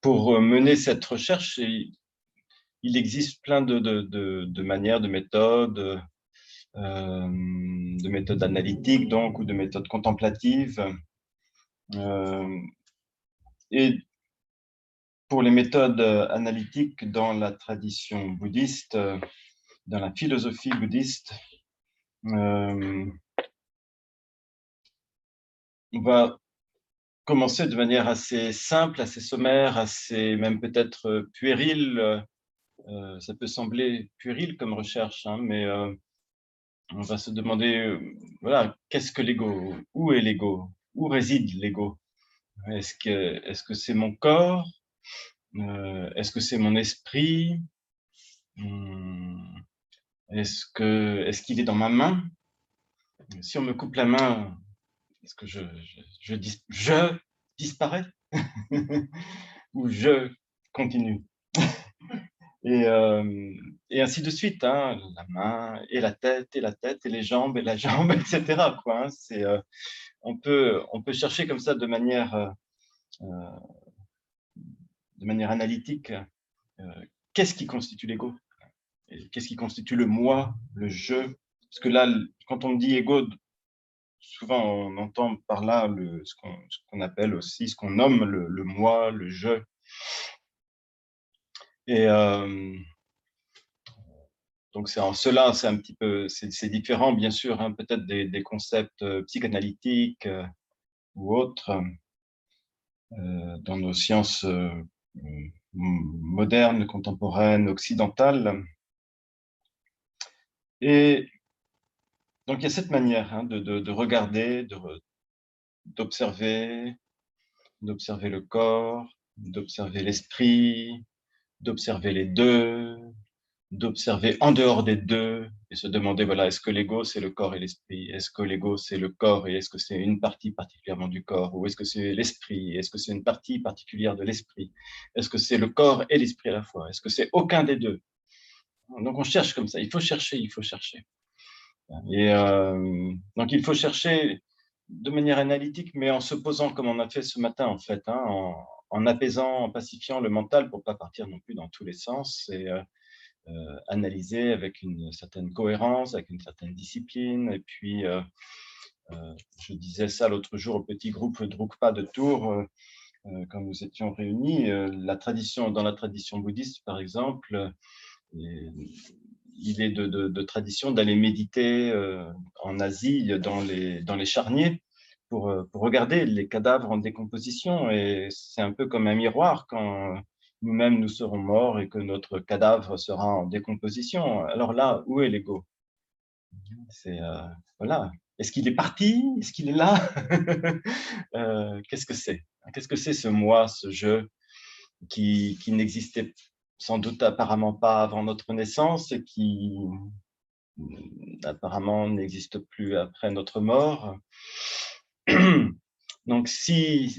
pour mener cette recherche, il existe plein de manières, de méthodes analytiques donc, ou de méthodes contemplatives. Et pour les méthodes analytiques dans la tradition bouddhiste, dans la philosophie bouddhiste, on va commencer de manière assez simple, assez sommaire, assez même peut-être puérile. Ça peut sembler puéril comme recherche, hein, mais on va se demander, voilà, qu'est-ce que l'ego? Où est l'ego? Où réside l'ego? Est-ce que c'est mon corps? Est-ce que c'est mon esprit? Est-ce qu'il est dans ma main? Si on me coupe la main, est-ce que je disparais? Ou je continue? Et, et ainsi de suite, hein, la main et la tête et les jambes et la jambe, etc. Quoi, hein, on peut chercher comme ça de manière analytique, qu'est-ce qui constitue l'ego? Qu'est-ce qui constitue le moi, le je? Parce que là, quand on dit ego, souvent on entend par là ce qu'on appelle aussi, ce qu'on nomme le moi, le je. Et donc c'est en cela, c'est un petit peu, c'est différent bien sûr, hein, peut-être des concepts psychanalytiques ou autres dans nos sciences modernes, contemporaines, occidentales. Et donc il y a cette manière, hein, de regarder, d'observer le corps, d'observer l'esprit, d'observer les deux, d'observer en dehors des deux et se demander, voilà, est-ce que l'ego, c'est le corps et l'esprit? Est-ce que l'ego, c'est le corps et est-ce que c'est une partie particulièrement du corps? Ou est-ce que c'est l'esprit? Est-ce que c'est une partie particulière de l'esprit? Est-ce que c'est le corps et l'esprit à la fois? Est-ce que c'est aucun des deux? Donc on cherche comme ça, il faut chercher, il faut chercher. Et donc il faut chercher de manière analytique, mais en se posant comme on a fait ce matin en fait, hein, en apaisant, en pacifiant le mental pour pas partir non plus dans tous les sens et analyser avec une certaine cohérence, avec une certaine discipline. Et puis, je disais ça l'autre jour au petit groupe Drukpa de Tours, quand nous étions réunis, dans la tradition bouddhiste, par exemple, il est de tradition d'aller méditer en Asie, dans les charniers, pour regarder les cadavres en décomposition. Et c'est un peu comme un miroir quand nous-mêmes nous serons morts et que notre cadavre sera en décomposition. Alors là, où est l'ego? C'est voilà. Est-ce qu'il est parti? Est-ce qu'il est là? Qu'est-ce que c'est? Qu'est-ce que c'est ce moi, ce je qui n'existait sans doute apparemment pas avant notre naissance et qui apparemment n'existe plus après notre mort. Donc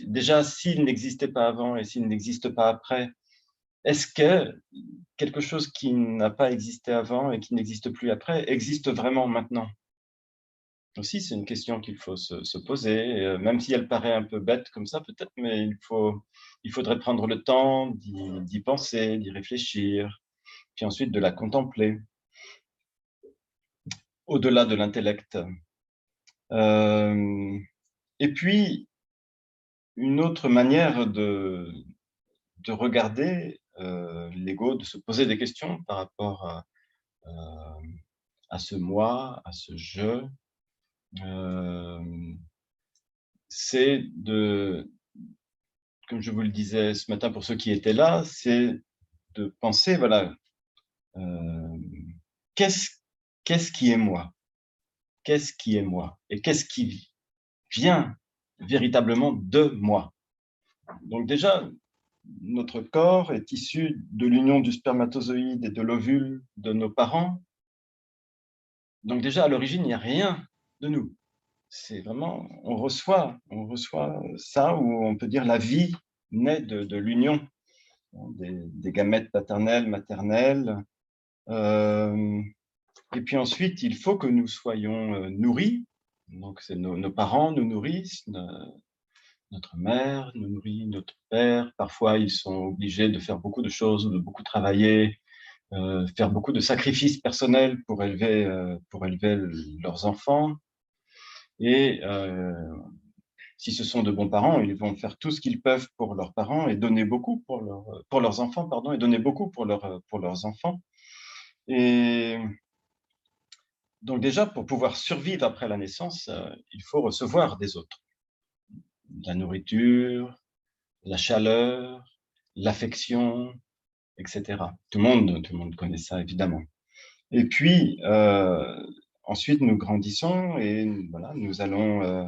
déjà, s'il n'existait pas avant et s'il n'existe pas après, est-ce que quelque chose qui n'a pas existé avant et qui n'existe plus après existe vraiment maintenant? Aussi, c'est une question qu'il faut se poser, même si elle paraît un peu bête comme ça peut-être, mais il faudrait prendre le temps d'y penser, d'y réfléchir, puis ensuite de la contempler, au-delà de l'intellect. Et puis, une autre manière de regarder l'ego, de se poser des questions par rapport à ce moi, à ce je, c'est comme je vous le disais ce matin pour ceux qui étaient là, c'est de penser, voilà, euh, qu'est-ce qu'est-ce qui est moi? Qu'est-ce qui est moi? Et qu'est-ce qui vient véritablement de moi? Donc déjà, notre corps est issu de l'union du spermatozoïde et de l'ovule de nos parents. Donc déjà, à l'origine, il n'y a rien de nous. C'est vraiment, on reçoit ça, où on peut dire la vie naît de l'union des gamètes paternelles, maternelles. Et puis ensuite, il faut que nous soyons nourris. Donc, c'est nos parents nous nourrissent, notre mère nous nourrit, notre père. Parfois, ils sont obligés de faire beaucoup de choses, de beaucoup travailler, faire beaucoup de sacrifices personnels pour élever leurs enfants. Et si ce sont de bons parents, ils vont faire tout ce qu'ils peuvent pour leurs parents et donner beaucoup pour leurs enfants, pardon, et donner beaucoup pour leurs enfants. Et donc déjà, pour pouvoir survivre après la naissance, il faut recevoir des autres. La nourriture, la chaleur, l'affection, etc. Tout le monde connaît ça, évidemment. Et puis, ensuite, nous grandissons et voilà, nous allons,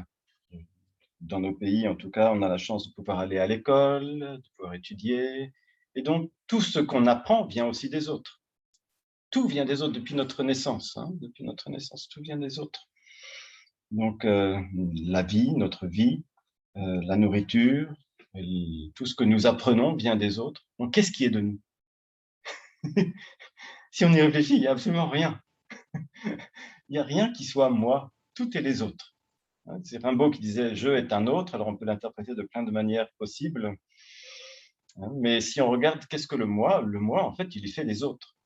dans nos pays, en tout cas, on a la chance de pouvoir aller à l'école, de pouvoir étudier. Et donc, tout ce qu'on apprend vient aussi des autres. Tout vient des autres depuis notre naissance. Hein, depuis notre naissance, tout vient des autres. Donc, la vie, notre vie, la nourriture, tout ce que nous apprenons vient des autres. Donc, qu'est-ce qui est de nous? Si on y réfléchit, il n'y a absolument rien. Il n'y a rien qui soit moi, tout est les autres. C'est Rimbaud qui disait « je est un autre », alors on peut l'interpréter de plein de manières possibles. Mais si on regarde qu'est-ce que le moi, en fait, il est fait des autres.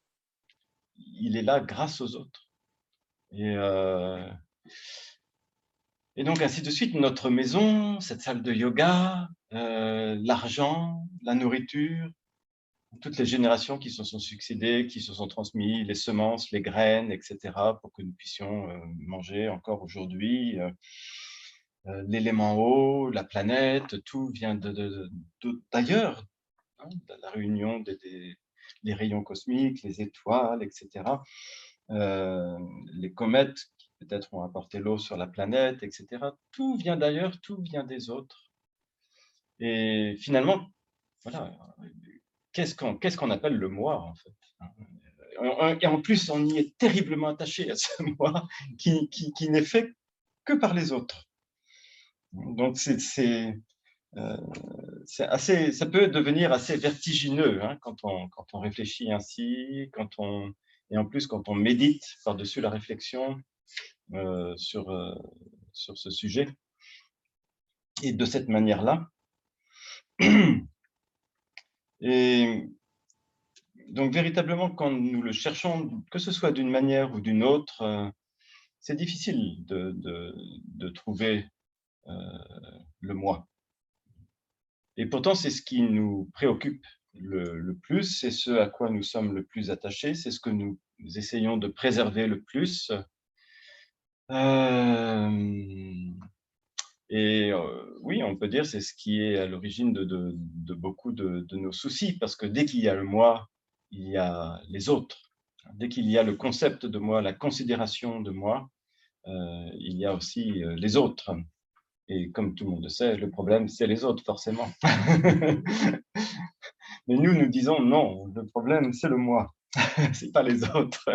Il est là grâce aux autres. Et donc, ainsi de suite, notre maison, cette salle de yoga, l'argent, la nourriture, toutes les générations qui se sont succédées, qui se sont transmises, les semences, les graines, etc., pour que nous puissions manger encore aujourd'hui. L'élément eau, la planète, tout vient d'ailleurs, hein, de la réunion des rayons cosmiques, les étoiles, etc. Les comètes qui peut-être ont apporté l'eau sur la planète, etc. Tout vient d'ailleurs, tout vient des autres. Et finalement, voilà, qu'est-ce qu'on appelle le moi, en fait? Et en plus, on y est terriblement attaché à ce moi qui n'est fait que par les autres. Donc, ça peut devenir assez vertigineux hein, quand on réfléchit ainsi, et en plus quand on médite par-dessus la réflexion sur ce sujet. Et de cette manière-là. Et donc véritablement, quand nous le cherchons, que ce soit d'une manière ou d'une autre, c'est difficile de trouver le moi. Et pourtant, c'est ce qui nous préoccupe le plus, c'est ce à quoi nous sommes le plus attachés, c'est ce que nous essayons de préserver le plus. Et oui, on peut dire c'est ce qui est à l'origine de beaucoup de nos soucis, parce que dès qu'il y a le moi, il y a les autres. Dès qu'il y a le concept de moi, la considération de moi, il y a aussi les autres. Et comme tout le monde le sait, le problème, c'est les autres, forcément. Mais nous disons non, le problème, c'est le moi, c'est pas les autres.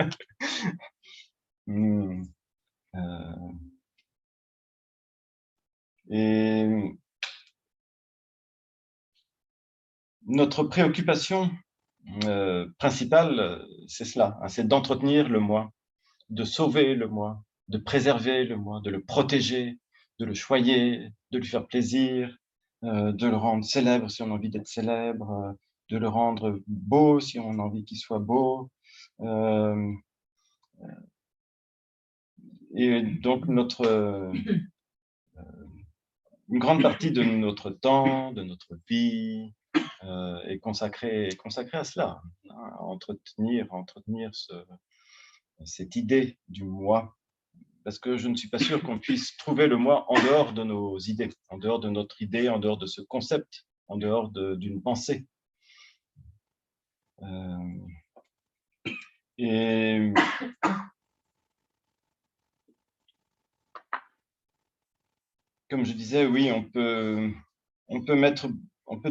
Et notre préoccupation principale, c'est cela, hein, c'est d'entretenir le moi, de sauver le moi, de préserver le moi, de le protéger, de le choyer, de lui faire plaisir, de le rendre célèbre si on a envie d'être célèbre, de le rendre beau si on a envie qu'il soit beau. Et donc une grande partie de notre temps, de notre vie, est consacrée à cela, hein, à entretenir cette idée du moi. Parce que je ne suis pas sûr qu'on puisse trouver le moi en dehors de nos idées, en dehors de notre idée, en dehors de ce concept, en dehors d'une pensée. Et comme je disais, oui, on peut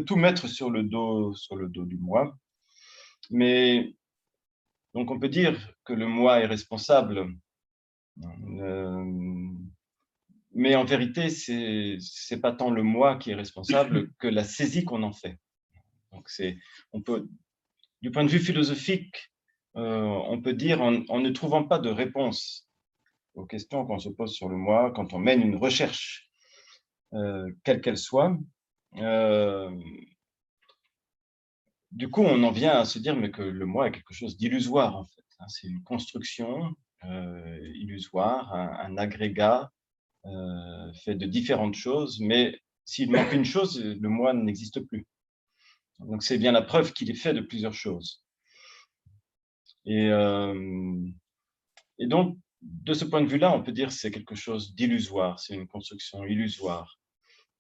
tout mettre sur le dos du moi, mais donc on peut dire que le moi est responsable, mais en vérité, c'est pas tant le moi qui est responsable que la saisie qu'on en fait. Donc on peut, du point de vue philosophique, on peut dire en ne trouvant pas de réponse aux questions qu'on se pose sur le moi, quand on mène une recherche quelle qu'elle soit. Du coup, on en vient à se dire mais que le moi est quelque chose d'illusoire, en fait, hein. C'est une construction, illusoire, un agrégat, fait de différentes choses, mais s'il manque une chose, le moi n'existe plus. Donc c'est bien la preuve qu'il est fait de plusieurs choses. Et donc, de ce point de vue-là, on peut dire que c'est quelque chose d'illusoire, c'est une construction illusoire.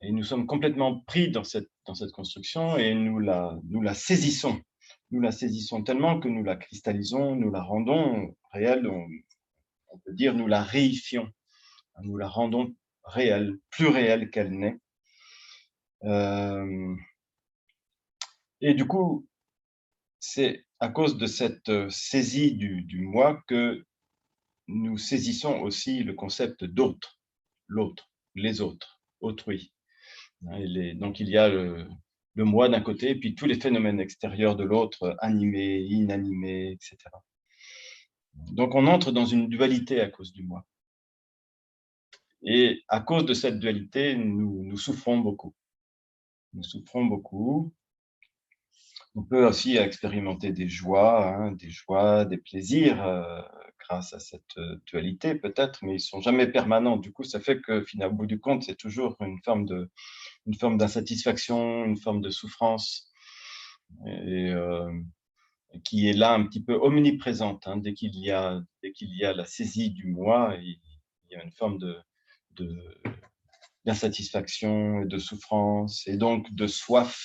Et nous sommes complètement pris dans cette construction et nous la saisissons. Nous la saisissons tellement que nous la cristallisons, nous la rendons réelle, on peut dire nous la réifions, nous la rendons réelle, plus réelle qu'elle n'est. Et du coup, c'est à cause de cette saisie du moi que nous saisissons aussi le concept d'autre, l'autre, les autres, autrui. Donc il y a le moi d'un côté, et puis tous les phénomènes extérieurs de l'autre, animés, inanimés, etc. Donc on entre dans une dualité à cause du moi. Et à cause de cette dualité, nous souffrons beaucoup. Nous souffrons beaucoup. On peut aussi expérimenter des joies, des plaisirs grâce à cette dualité peut-être, mais ils sont jamais permanents. Du coup, ça fait que finalement, au bout du compte, c'est toujours une forme d'insatisfaction, une forme de souffrance, et qui est là un petit peu omniprésente. Dès qu'il y a la saisie du moi, il y a une forme d'insatisfaction, de souffrance, et donc de soif.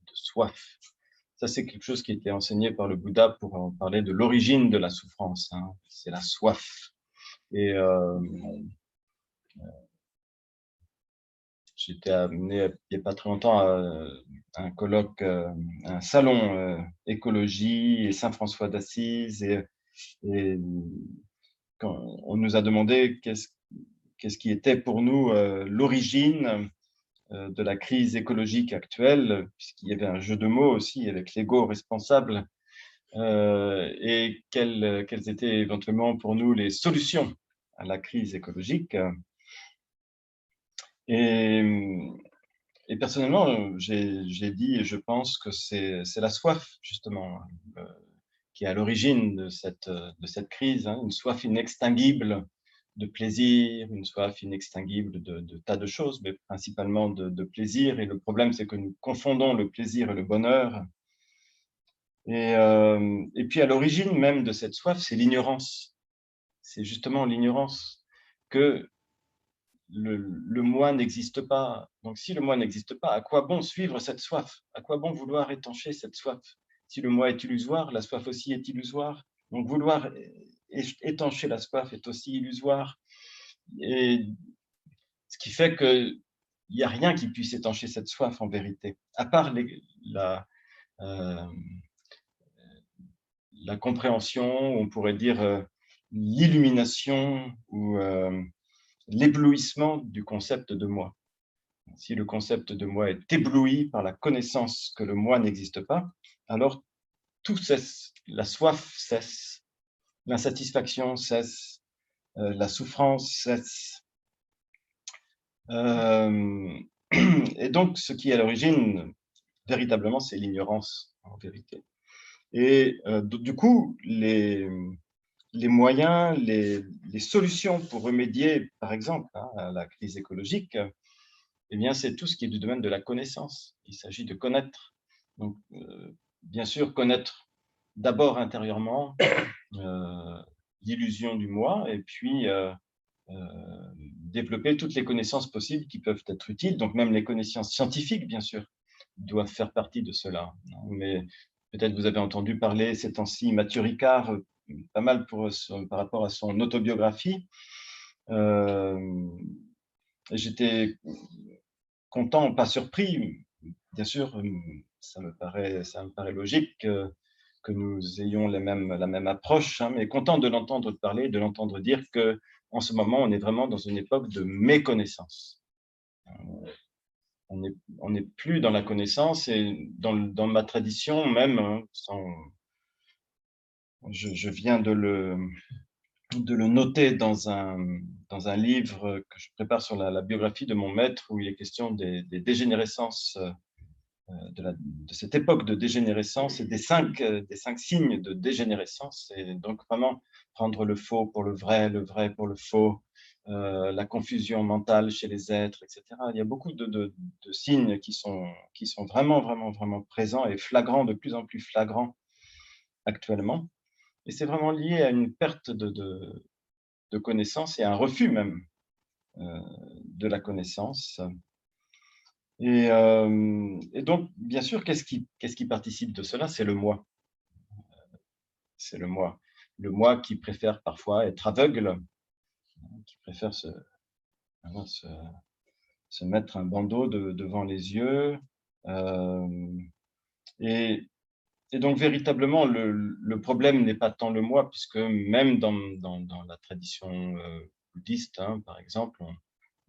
De soif. Ça, c'est quelque chose qui a été enseigné par le Bouddha pour en parler de l'origine de la souffrance. C'est la soif. Et j'étais amené il n'y a pas très longtemps à un colloque, un salon écologie et Saint François d'Assise, et quand on nous a demandé qu'est-ce qui était pour nous l'origine de la crise écologique actuelle, puisqu'il y avait un jeu de mots aussi avec l'ego responsable, et quelles étaient éventuellement pour nous les solutions à la crise écologique. Et, et personnellement, j'ai dit, et je pense que c'est la soif, justement, qui est à l'origine de cette crise, une soif inextinguible de plaisir, une soif inextinguible de tas de choses, mais principalement de plaisir. Et le problème, c'est que nous confondons le plaisir et le bonheur. Et puis à l'origine même de cette soif, c'est l'ignorance. C'est justement l'ignorance que le moi n'existe pas. Donc si le moi n'existe pas, à quoi bon suivre cette soif? À quoi bon vouloir étancher cette soif? Si le moi est illusoire, la soif aussi est illusoire. Donc vouloir étancher la soif est aussi illusoire. Et ce qui fait qu'il n'y a rien qui puisse étancher cette soif en vérité, à part euh, la compréhension, on pourrait dire l'illumination ou l'éblouissement du concept de moi. Si le concept de moi est ébloui par la connaissance que le moi n'existe pas, alors tout cesse, la soif cesse, l'insatisfaction cesse, la souffrance cesse. Et donc, ce qui est à l'origine, véritablement, c'est l'ignorance, en vérité. Et du coup, les moyens, les solutions pour remédier, par exemple, à la crise écologique, eh bien, c'est tout ce qui est du domaine de la connaissance. Il s'agit de connaître. Donc, bien sûr, connaître d'abord intérieurement l'illusion du moi, et puis développer toutes les connaissances possibles qui peuvent être utiles. Donc, même les connaissances scientifiques, bien sûr, doivent faire partie de cela. Mais peut-être vous avez entendu parler ces temps-ci, Mathieu Ricard, pas mal par rapport à son autobiographie. J'étais content, pas surpris. Bien sûr, ça me paraît logique que nous ayons la même approche, mais content de l'entendre parler, de l'entendre dire que en ce moment, on est vraiment dans une époque de méconnaissance. On n'est plus dans la connaissance, et dans ma tradition même, je viens de le noter dans un livre que je prépare sur la biographie de mon maître, où il est question des dégénérescences, de cette époque de dégénérescence et des cinq signes de dégénérescence. Et donc vraiment prendre le faux pour le vrai pour le faux, la confusion mentale chez les êtres, etc. Il y a beaucoup de signes qui sont vraiment, vraiment, vraiment présents et flagrants, de plus en plus flagrants actuellement. Et c'est vraiment lié à une perte de connaissance et à un refus même de la connaissance. Et donc, bien sûr, qu'est-ce qui participe de cela? C'est le moi. C'est le moi. Le moi qui préfère parfois être aveugle, qui préfère vraiment se mettre un bandeau devant les yeux. Euh, et, et donc, véritablement, le problème n'est pas tant le moi, puisque même dans la tradition bouddhiste, hein, par exemple,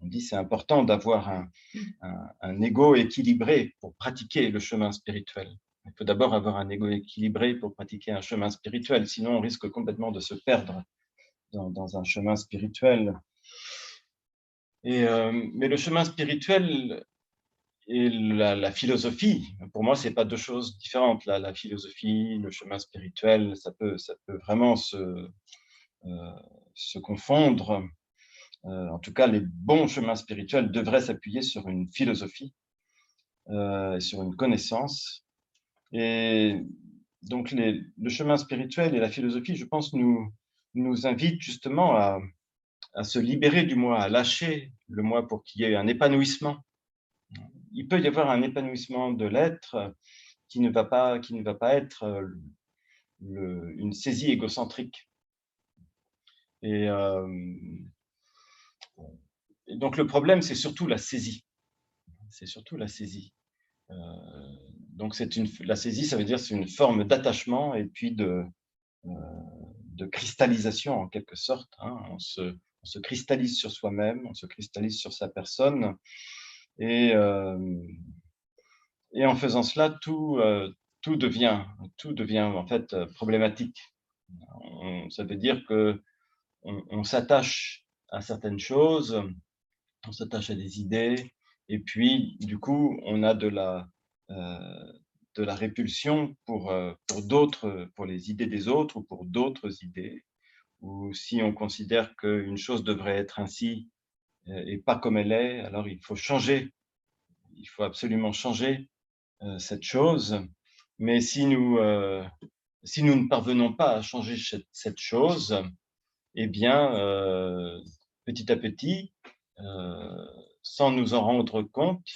on dit c'est important d'avoir un ego équilibré pour pratiquer le chemin spirituel. Il faut d'abord avoir un ego équilibré pour pratiquer un chemin spirituel, sinon on risque complètement de se perdre dans un chemin spirituel. Mais le chemin spirituel et la philosophie, pour moi, ce n'est pas deux choses différentes. La philosophie, le chemin spirituel, ça peut vraiment se confondre. En tout cas, les bons chemins spirituels devraient s'appuyer sur une philosophie, sur une connaissance. Et donc, le chemin spirituel et la philosophie, je pense, nous invitent justement à se libérer du moi, à lâcher le moi pour qu'il y ait un épanouissement. Il peut y avoir un épanouissement de l'être qui ne va pas être une saisie égocentrique. Et, et donc, le problème, c'est surtout la saisie. C'est surtout la saisie. Donc, la saisie, ça veut dire c'est une forme d'attachement et puis de cristallisation en quelque sorte. Hein. On se cristallise sur soi-même, on se cristallise sur sa personne, et, et en faisant cela, tout devient en fait problématique. Ça veut dire que on s'attache à certaines choses, on s'attache à des idées, et puis du coup, on a de la répulsion pour d'autres, pour les idées des autres ou pour d'autres idées. Ou si on considère qu'une chose devrait être ainsi et pas comme elle est, alors il faut changer, il faut absolument changer cette chose. Mais si nous ne parvenons pas à changer cette chose, eh bien, petit à petit, euh, sans nous en rendre compte,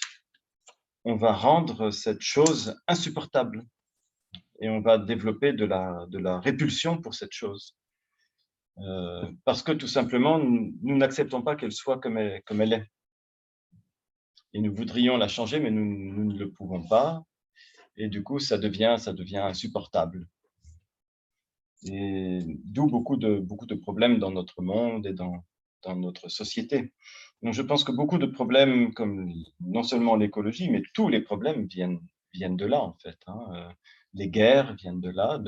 on va rendre cette chose insupportable et on va développer de la répulsion pour cette chose. Parce que tout simplement, nous n'acceptons pas qu'elle soit comme elle est. Et nous voudrions la changer, mais nous ne le pouvons pas. Et du coup, ça devient insupportable. Et d'où beaucoup de problèmes dans notre monde et dans notre société. Donc, je pense que beaucoup de problèmes, comme non seulement l'écologie, mais tous les problèmes viennent de là, en fait. Hein. Les guerres viennent de là.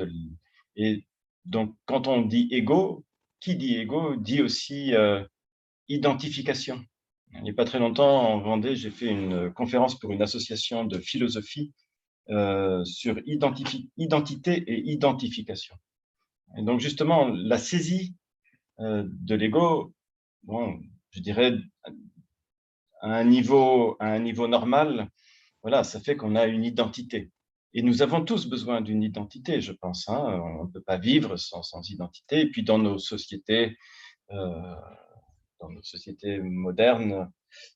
Et donc, quand on dit égo, qui dit égo dit aussi identification. Il n'y a pas très longtemps, en Vendée, j'ai fait une conférence pour une association de philosophie sur identité et identification. Et donc, justement, la saisie de l'ego, bon, je dirais, à un niveau normal, voilà, ça fait qu'on a une identité. Et nous avons tous besoin d'une identité, je pense. Hein. On ne peut pas vivre sans identité. Et puis, euh, dans nos sociétés modernes,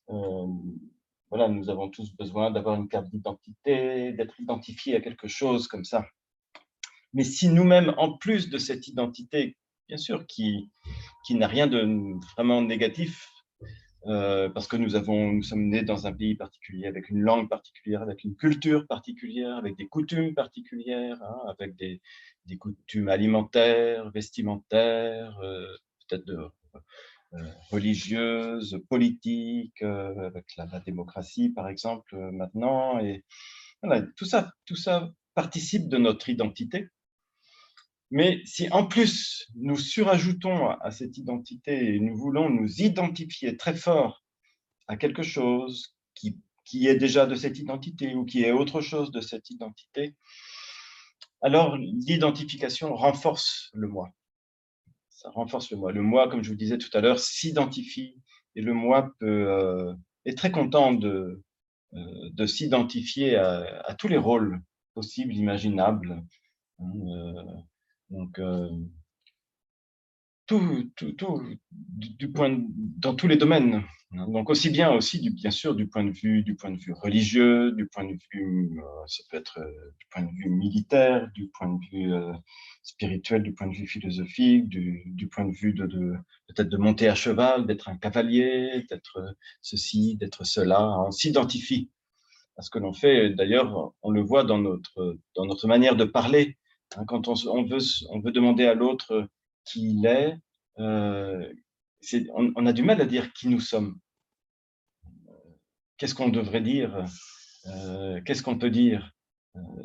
euh, voilà, nous avons tous besoin d'avoir une carte d'identité, d'être identifié à quelque chose comme ça. Mais si nous-mêmes, en plus de cette identité, bien sûr, qui n'a rien de vraiment négatif, parce que nous sommes nés dans un pays particulier, avec une langue particulière, avec une culture particulière, avec des coutumes particulières, hein, avec des coutumes alimentaires, vestimentaires, peut-être religieuses, politiques, avec la démocratie, par exemple, maintenant. Et voilà, tout ça participe de notre identité. Mais si en plus nous surajoutons à cette identité et nous voulons nous identifier très fort à quelque chose qui est déjà de cette identité ou qui est autre chose de cette identité, alors l'identification renforce le moi. Ça renforce le moi. Le moi, comme je vous disais tout à l'heure, s'identifie et le moi est très content de s'identifier à tous les rôles possibles, imaginables. Donc, tout dans tous les domaines. Donc aussi bien aussi bien sûr du point de vue religieux, du point de vue ça peut être du point de vue militaire, du point de vue spirituel, du point de vue philosophique, du point de vue de peut-être de monter à cheval, d'être un cavalier, d'être ceci, d'être cela. On s'identifie à ce que l'on fait. D'ailleurs, on le voit dans notre manière de parler. Quand on veut demander à l'autre qui il est, on a du mal à dire qui nous sommes. Qu'est-ce qu'on devrait dire? Qu'est-ce qu'on peut dire?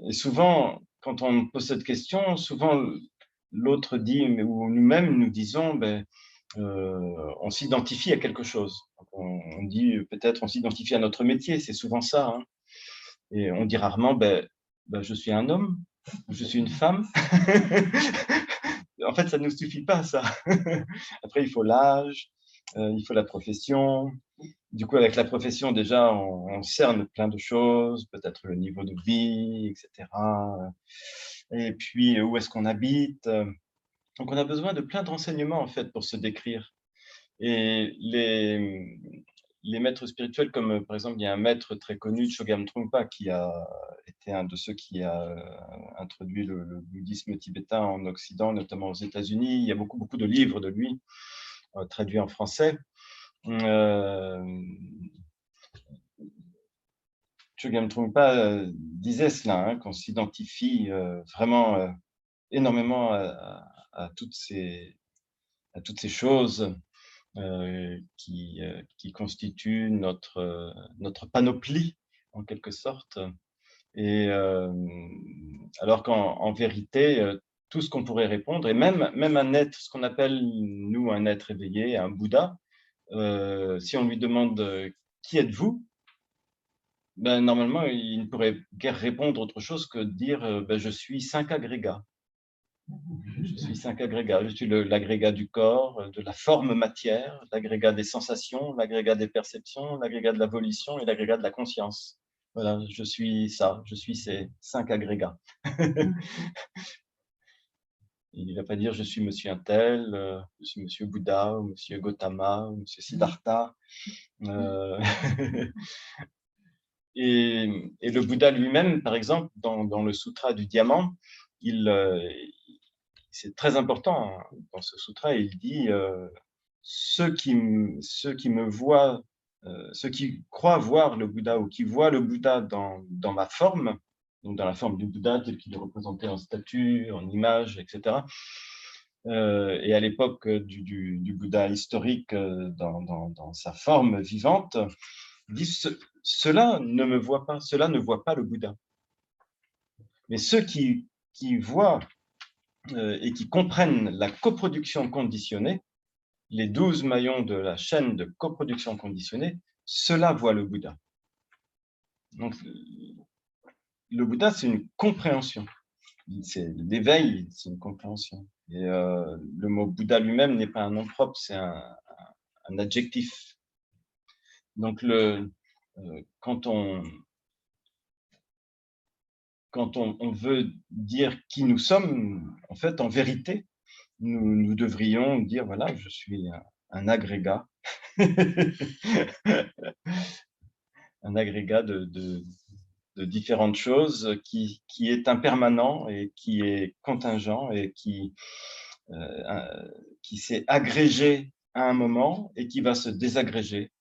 Et souvent, quand on pose cette question, souvent l'autre dit, ou nous-mêmes nous disons, on s'identifie à quelque chose. On dit peut-être on s'identifie à notre métier, c'est souvent ça. Hein. Et on dit rarement, je suis un homme, je suis une femme. En fait, ça ne nous suffit pas, ça. Après, il faut l'âge, il faut la profession. Du coup, avec la profession, déjà, on cerne plein de choses, peut-être le niveau de vie, etc. Et puis, où est-ce qu'on habite. Donc, on a besoin de plein de renseignements, en fait, pour se décrire. Et les maîtres spirituels, comme par exemple, il y a un maître très connu, Chogyam Trungpa, qui a été un de ceux qui a introduit le bouddhisme tibétain en Occident, notamment aux États-Unis. Il y a beaucoup, beaucoup de livres de lui, traduits en français. Chogyam Trungpa disait cela, hein, qu'on s'identifie vraiment énormément à toutes ces choses qui constituent notre panoplie, en quelque sorte. Et alors qu'en vérité, tout ce qu'on pourrait répondre, et même un être, ce qu'on appelle, nous, un être éveillé, un Bouddha, si on lui demande qui êtes-vous, normalement, il ne pourrait guère répondre autre chose que de dire je suis 5 agrégats. Je suis 5 agrégats. Je suis l'agrégat du corps, de la forme matière, l'agrégat des sensations, l'agrégat des perceptions, l'agrégat de la volition et l'agrégat de la conscience. Voilà, je suis ça, je suis ces 5 agrégats. Il ne va pas dire je suis monsieur un tel, je suis monsieur Bouddha, ou monsieur Gautama, ou monsieur Siddhartha. Et le Bouddha lui-même, par exemple, dans le sutra du diamant, c'est très important, hein, dans ce sutra, il dit ceux qui me voient, ceux qui croient voir le Bouddha ou qui voient le Bouddha dans ma forme, donc dans la forme du Bouddha tel qu'il est représenté en statue, en image, etc. Et à l'époque du Bouddha historique dans sa forme vivante, disent cela ne me voit pas, cela ne voit pas le Bouddha. Mais ceux qui voient et qui comprennent la coproduction conditionnée, les 12 maillons de la chaîne de coproduction conditionnée, cela voit le Bouddha. Donc, le Bouddha, c'est une compréhension. C'est l'éveil, c'est une compréhension. Et le mot Bouddha lui-même n'est pas un nom propre, c'est un adjectif. Donc, quand on veut dire qui nous sommes, en fait, en vérité, nous devrions dire, voilà, je suis un agrégat, un agrégat de différentes choses qui est impermanent et qui est contingent et qui s'est agrégé à un moment et qui va se désagréger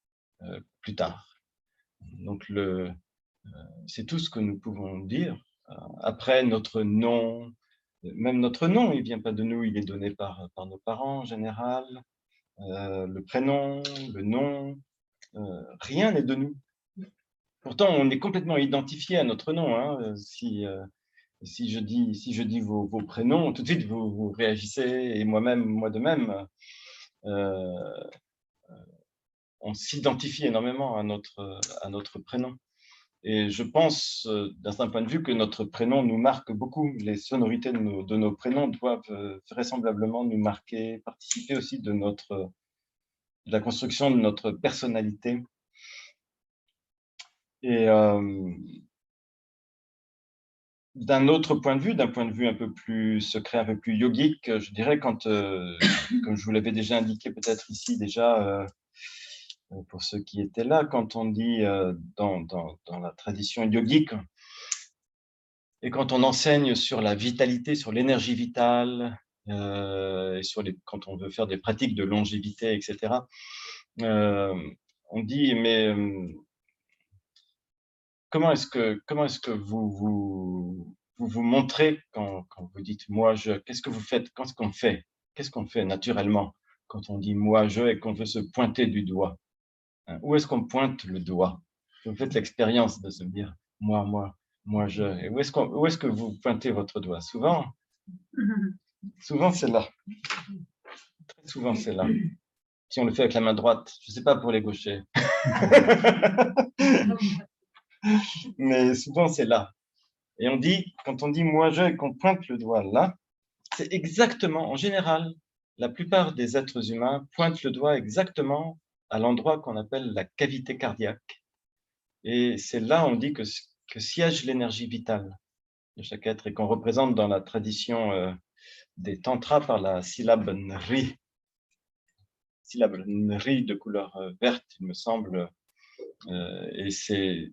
plus tard. Donc, c'est tout ce que nous pouvons dire. Après, notre nom, même notre nom, il ne vient pas de nous, il est donné par nos parents en général. Le prénom, le nom, rien n'est de nous. Pourtant, on est complètement identifié à notre nom. Hein, Si je dis vos prénoms, tout de suite vous réagissez, et moi de même, on s'identifie énormément à notre prénom. Et je pense, d'un certain point de vue, que notre prénom nous marque beaucoup. Les sonorités de nos prénoms doivent vraisemblablement nous marquer, participer aussi de la construction de notre personnalité. Et d'un autre point de vue, d'un point de vue un peu plus secret, un peu plus yogique, je dirais quand, comme je vous l'avais déjà indiqué peut-être ici déjà, pour ceux qui étaient là, quand on dit dans la tradition yogique, et quand on enseigne sur la vitalité, sur l'énergie vitale, et quand on veut faire des pratiques de longévité, etc., on dit, mais comment est-ce que vous montrez quand vous dites moi je, qu'est-ce que vous faites, qu'est-ce qu'on fait naturellement quand on dit moi je et qu'on veut se pointer du doigt, hein? Où est-ce qu'on pointe le doigt? Vous faites l'expérience de se dire moi je, et où est-ce que vous pointez votre doigt? Souvent c'est là, très souvent c'est là. Si on le fait avec la main droite, je ne sais pas pour les gauchers, mais souvent c'est là. Et quand on dit moi je et qu'on pointe le doigt là, c'est exactement, en général, la plupart des êtres humains pointent le doigt exactement à l'endroit qu'on appelle la cavité cardiaque. Et c'est là, on dit que siège l'énergie vitale de chaque être, et qu'on représente dans la tradition des tantras par la syllabe nri de couleur verte, il me semble, et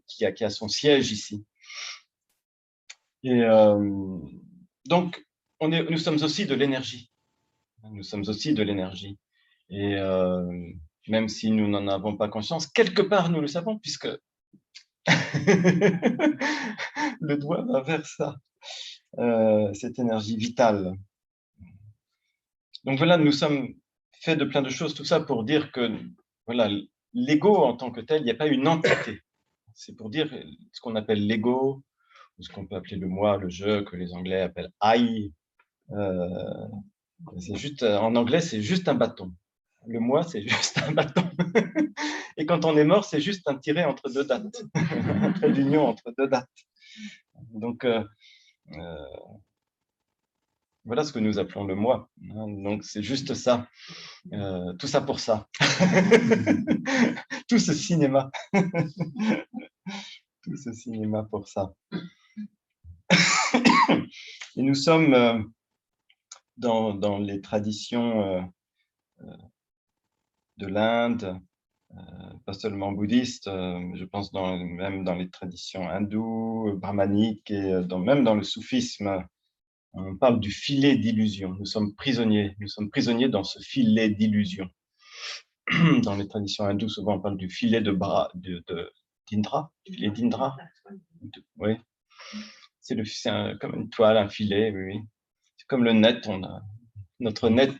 qui a son siège ici. Et donc, nous sommes aussi de l'énergie. Nous sommes aussi de l'énergie. Et même si nous n'en avons pas conscience, quelque part nous le savons, puisque le doigt va vers ça, cette énergie vitale. Donc voilà, nous sommes faits de plein de choses, tout ça pour dire que voilà, l'ego en tant que tel, il n'y a pas une entité. C'est pour dire ce qu'on appelle l'ego, ou ce qu'on peut appeler le moi, le je, que les Anglais appellent I. C'est juste, en anglais, c'est juste un bâton. Le moi, c'est juste un bâton. Et quand on est mort, c'est juste un tiret entre deux dates, un trait d'union entre deux dates. Donc, voilà ce que nous appelons le moi. Donc, c'est juste ça. Tout ça pour ça. Tout ce cinéma. Tout ce cinéma pour ça. Et nous sommes dans les traditions de l'Inde, pas seulement bouddhistes, je pense même dans les traditions hindoues, brahmaniques, et même dans le soufisme, on parle du filet d'illusion. Nous sommes prisonniers dans ce filet d'illusion. Dans les traditions hindoues, souvent on parle du filet d'Indra, filet d'Indra. Oui, c'est comme une toile, un filet, oui. C'est comme le net, notre net,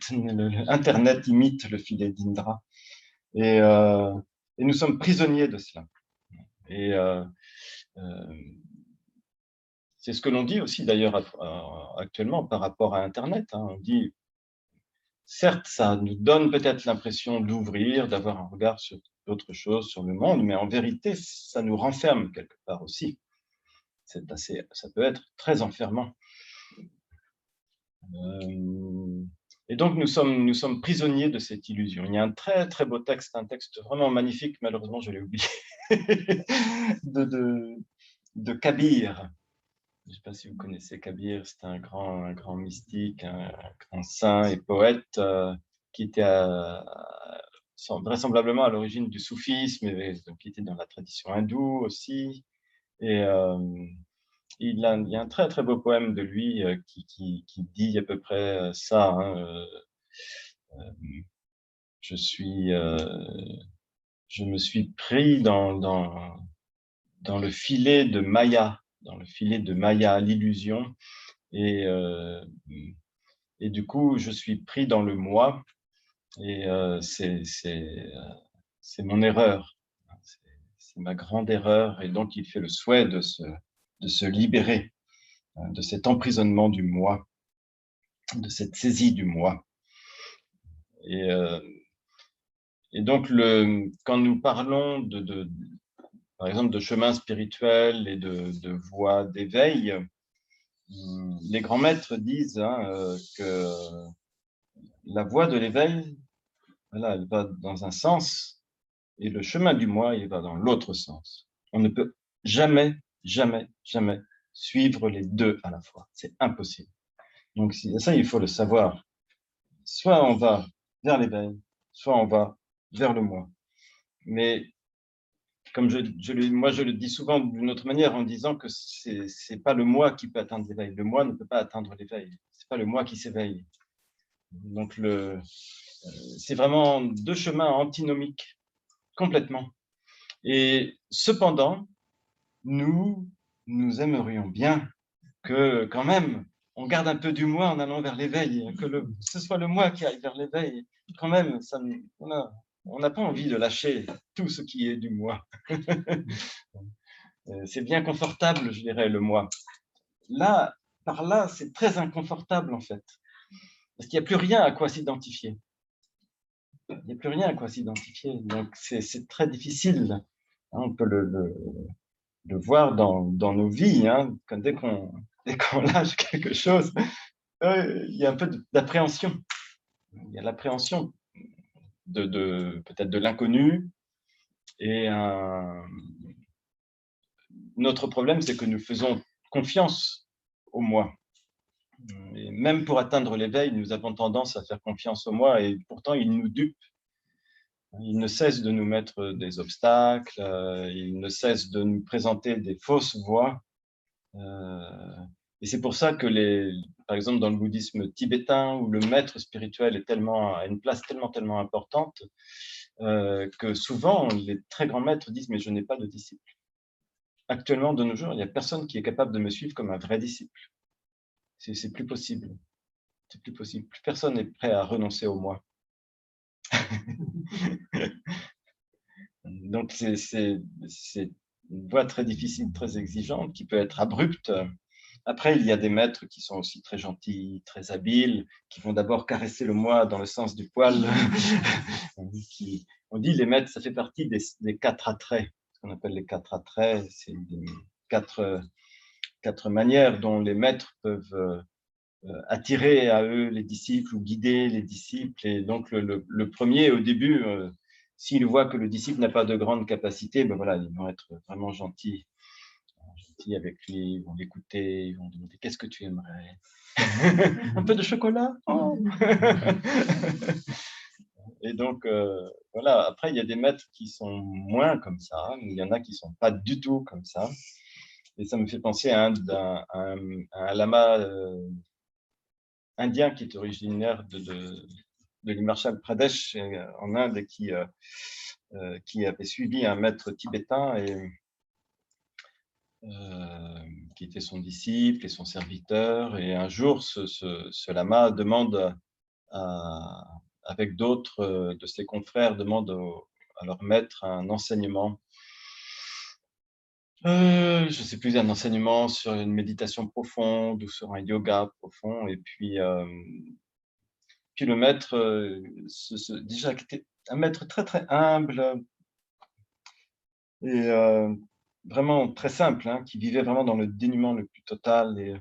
Internet imite le filet d'Indra. Et nous sommes prisonniers de cela. Et c'est ce que l'on dit aussi d'ailleurs actuellement par rapport à Internet. On dit, certes, ça nous donne peut-être l'impression d'ouvrir, d'avoir un regard sur d'autres choses, sur le monde, mais en vérité, ça nous renferme quelque part aussi. Ça peut être très enfermant. Et donc, nous sommes prisonniers de cette illusion. Il y a un très, très beau texte, un texte vraiment magnifique, malheureusement, je l'ai oublié, de Kabir. Je ne sais pas si vous connaissez Kabir, c'est un grand mystique, un grand saint et poète qui était vraisemblablement à l'origine du soufisme, et donc qui était dans la tradition hindoue aussi. Et il y a un très très beau poème de lui qui dit à peu près ça. Je me suis pris dans le filet de Maya, l'illusion, et du coup, je suis pris dans le moi, et c'est mon erreur, c'est ma grande erreur, et donc il fait le souhait de se libérer de cet emprisonnement du moi, de cette saisie du moi. Et, donc, quand nous parlons par exemple, de chemin spirituel et de voie d'éveil, les grands maîtres disent que la voie de l'éveil, voilà, elle va dans un sens, et le chemin du moi, il va dans l'autre sens. On ne peut jamais, jamais, jamais suivre les deux à la fois. C'est impossible. Donc, ça, il faut le savoir. Soit on va vers l'éveil, soit on va vers le moi. Mais comme moi, je le dis souvent d'une autre manière, en disant que c'est pas le moi qui peut atteindre l'éveil. Le moi ne peut pas atteindre l'éveil. C'est pas le moi qui s'éveille. Donc, c'est vraiment deux chemins antinomiques, complètement. Et cependant, nous aimerions bien que, quand même, on garde un peu du moi en allant vers l'éveil, que ce soit le moi qui aille vers l'éveil. Quand même, on n'a pas envie de lâcher tout ce qui est du moi. C'est bien confortable, je dirais, le moi. Là, par là, c'est très inconfortable, en fait, parce qu'il n'y a plus rien à quoi s'identifier. Il n'y a plus rien à quoi s'identifier, donc c'est très difficile. On peut le voir dans nos vies, dès qu'on lâche quelque chose, il y a un peu d'appréhension. Il y a l'appréhension peut-être de l'inconnu. Et notre problème, c'est que nous faisons confiance au moi. Et même pour atteindre l'éveil, nous avons tendance à faire confiance au moi, et pourtant, il nous dupe. Il ne cesse de nous mettre des obstacles, il ne cesse de nous présenter des fausses voies. Et c'est pour ça que, par exemple, dans le bouddhisme tibétain, où le maître spirituel a une place tellement importante, que souvent, les très grands maîtres disent « mais je n'ai pas de disciple ». Actuellement, de nos jours, il n'y a personne qui est capable de me suivre comme un vrai disciple. C'est plus possible. C'est plus possible. Plus personne n'est prêt à renoncer au moi. Donc, c'est une voie très difficile, très exigeante, qui peut être abrupte. Après, il y a des maîtres qui sont aussi très gentils, très habiles, qui vont d'abord caresser le moi dans le sens du poil. On dit les maîtres, ça fait partie des 4 attraits. Ce qu'on appelle les 4 attraits, c'est quatre manières dont les maîtres peuvent attirer à eux les disciples ou guider les disciples. Et donc, le premier, au début, s'ils voient que le disciple n'a pas de grande capacité, ben voilà, ils vont être vraiment gentils avec lui, ils vont l'écouter, ils vont demander « qu'est-ce que tu aimerais ?» Un peu de chocolat. Oh. Et donc, voilà, après, il y a des maîtres qui sont moins comme ça, mais il y en a qui ne sont pas du tout comme ça. Et ça me fait penser à un lama indien qui est originaire de l'Himachal Pradesh en Inde, et qui avait suivi un maître tibétain et qui était son disciple et son serviteur. Et un jour, ce lama demande avec d'autres de ses confrères, demande à leur maître un enseignement. Je ne sais plus, un enseignement sur une méditation profonde ou sur un yoga profond. Et puis le maître, déjà, qui était un maître très, très humble et vraiment très simple, qui vivait vraiment dans le dénuement le plus total. Et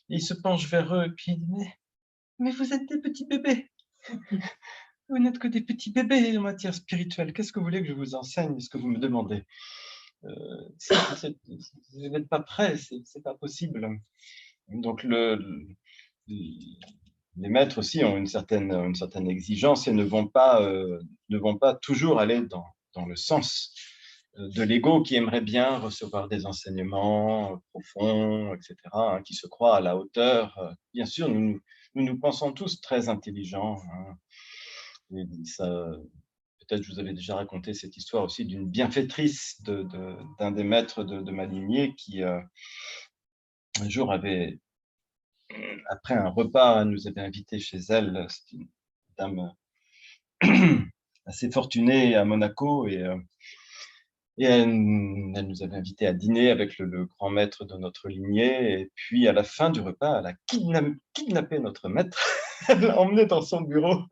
il se penche vers eux et puis il dit « mais vous êtes des petits bébés. Vous n'êtes que des petits bébés en matière spirituelle. Qu'est-ce que vous voulez que je vous enseigne, ce que vous me demandez ? Vous n'êtes pas prêts, c'est pas possible. » Donc, les maîtres aussi ont une certaine exigence et ne vont pas toujours aller dans le sens de l'ego, qui aimerait bien recevoir des enseignements profonds, etc., qui se croit à la hauteur. Bien sûr, nous pensons tous très intelligents. Et ça, peut-être je vous avais déjà raconté cette histoire aussi d'une bienfaitrice d'un des maîtres de ma lignée qui, un jour, après un repas, nous avait invités chez elle. C'est une dame assez fortunée à Monaco, et Et elle nous avait invités à dîner avec le grand maître de notre lignée. Et puis, à la fin du repas, elle a kidnappé notre maître. Elle l'a emmené dans son bureau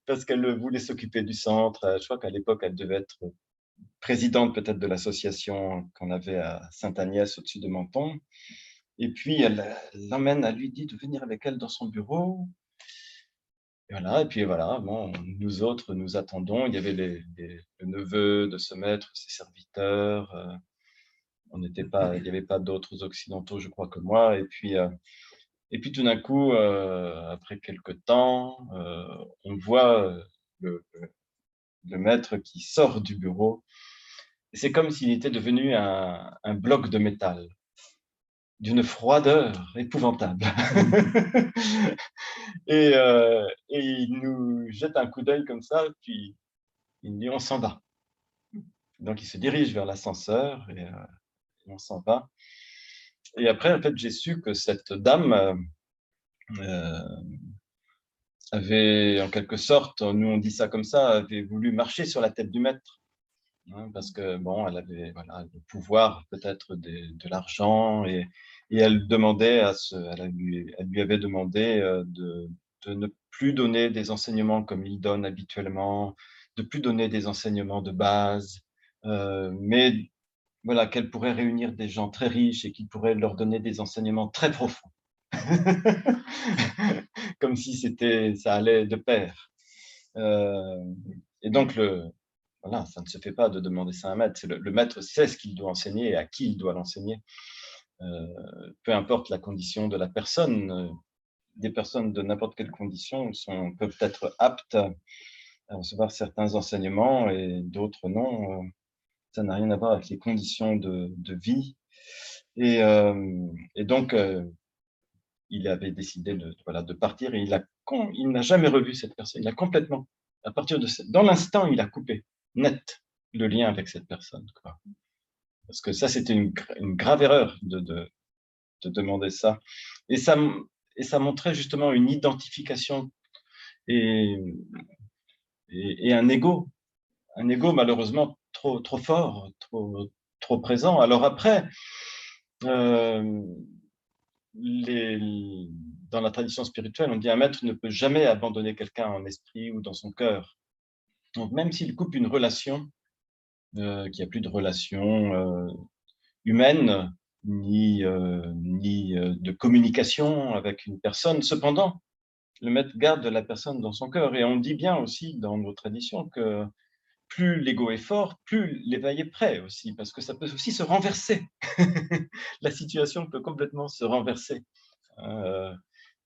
parce qu'elle voulait s'occuper du centre. Je crois qu'à l'époque, elle devait être présidente peut-être de l'association qu'on avait à Sainte-Agnès, au-dessus de Menton. Et puis, elle l'emmène, elle lui dit de venir avec elle dans son bureau. Et puis voilà, bon, nous autres, nous attendons. Il y avait le neveu de ce maître, ses serviteurs. On n'était pas, il n'y avait pas d'autres occidentaux, je crois, que moi. Et puis tout d'un coup, après quelques temps, on voit le, le maître qui sort du bureau. Et c'est comme s'il était devenu un bloc de métal, d'une froideur épouvantable. Et il nous jette un coup d'œil comme ça, puis il dit on s'en va. Donc il se dirige vers l'ascenseur et on s'en va. Et après, en fait, j'ai su que cette dame avait, en quelque sorte, nous on dit ça comme ça, avait voulu marcher sur la tête du maître. Hein, parce que bon, elle avait voilà, le pouvoir peut-être de l'argent et elle demandait elle lui avait demandé de ne plus donner des enseignements comme il donne habituellement, de plus donner des enseignements de base, mais voilà, qu'elle pourrait réunir des gens très riches et qui pourraient leur donner des enseignements très profonds. Comme si ça allait de pair. Et donc, voilà, ça ne se fait pas de demander ça à un maître. Le maître sait ce qu'il doit enseigner et à qui il doit l'enseigner. Peu importe la condition de la personne, des personnes de n'importe quelle condition peuvent être aptes à recevoir certains enseignements et d'autres non. Ça n'a rien à voir avec les conditions de vie. Et donc, il avait décidé voilà, de partir et il n'a jamais revu cette personne. Il a complètement, à partir dans l'instant, il a coupé net le lien avec cette personne, quoi. Parce que ça, c'était une grave erreur de demander ça. Et ça. Et ça montrait justement une identification et, et un ego malheureusement trop fort, trop présent. Alors après, euh, dans la tradition spirituelle, on dit un maître ne peut jamais abandonner quelqu'un en esprit ou dans son cœur. Donc même s'il coupe une relation, qu'il n'y a plus de relation humaine, ni de communication avec une personne, cependant, le maître garde la personne dans son cœur. Et on dit bien aussi dans nos traditions que plus l'ego est fort, plus l'éveil est prêt aussi, parce que ça peut aussi se renverser. La situation peut complètement se renverser. Euh,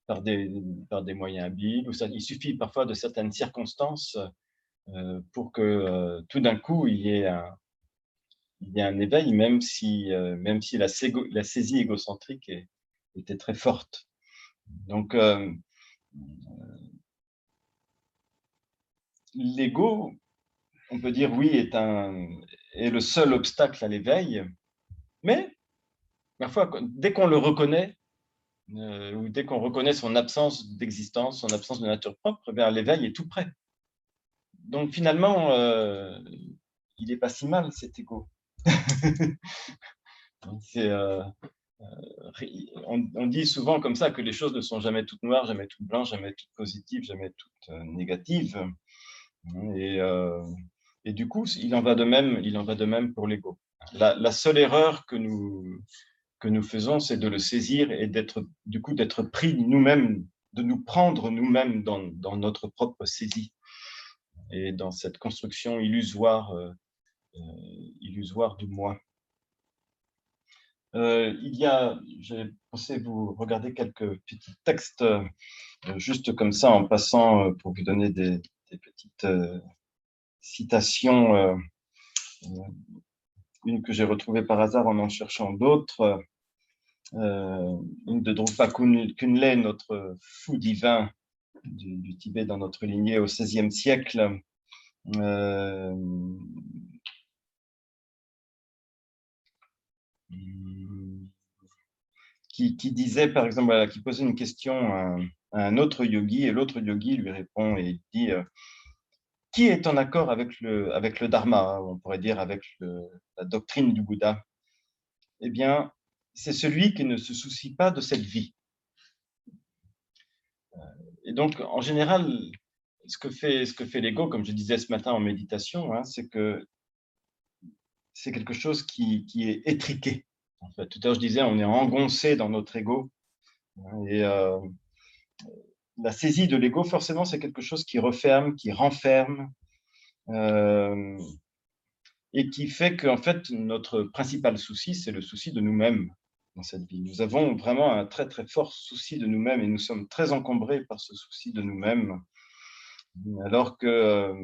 par des moyens habiles, il suffit parfois de certaines circonstances pour que tout d'un coup, il y ait un éveil, même si la saisie égocentrique était très forte. Donc, l'ego, on peut dire oui, est le seul obstacle à l'éveil, mais parfois, dès qu'on le reconnaît, ou dès qu'on reconnaît son absence d'existence, son absence de nature propre, eh l'éveil est tout près. Donc finalement, il n'est pas si mal cet ego. On dit souvent comme ça que les choses ne sont jamais toutes noires, jamais toutes blanches, jamais toutes positives, jamais toutes négatives. Et, euh, et du coup, il en va de même pour l'ego. La seule erreur que nous faisons, c'est de le saisir et d'être pris nous-mêmes, de nous prendre nous-mêmes dans notre propre saisie et dans cette construction illusoire du moi. J'ai pensé vous regarder quelques petits textes, juste comme ça, en passant, pour vous donner des petites citations, une que j'ai retrouvée par hasard en cherchant d'autres, une de Drukpa Kunle, notre fou divin du Tibet dans notre lignée au XVIe siècle, qui disait, par exemple, voilà, qui posait une question à un autre yogi, et l'autre yogi lui répond et dit qui est en accord avec le Dharma, on pourrait dire avec la doctrine du Bouddha? Eh bien, c'est celui qui ne se soucie pas de cette vie. Et donc, en général, ce que fait l'ego, comme je disais ce matin en méditation, hein, c'est que c'est quelque chose qui est étriqué. En fait, tout à l'heure, je disais, on est engoncé dans notre ego. Et la saisie de l'ego, forcément, c'est quelque chose qui referme, qui renferme, et qui fait qu'en fait, notre principal souci, c'est le souci de nous-mêmes dans cette vie. Nous avons vraiment un très, très fort souci de nous-mêmes et nous sommes très encombrés par ce souci de nous-mêmes, alors que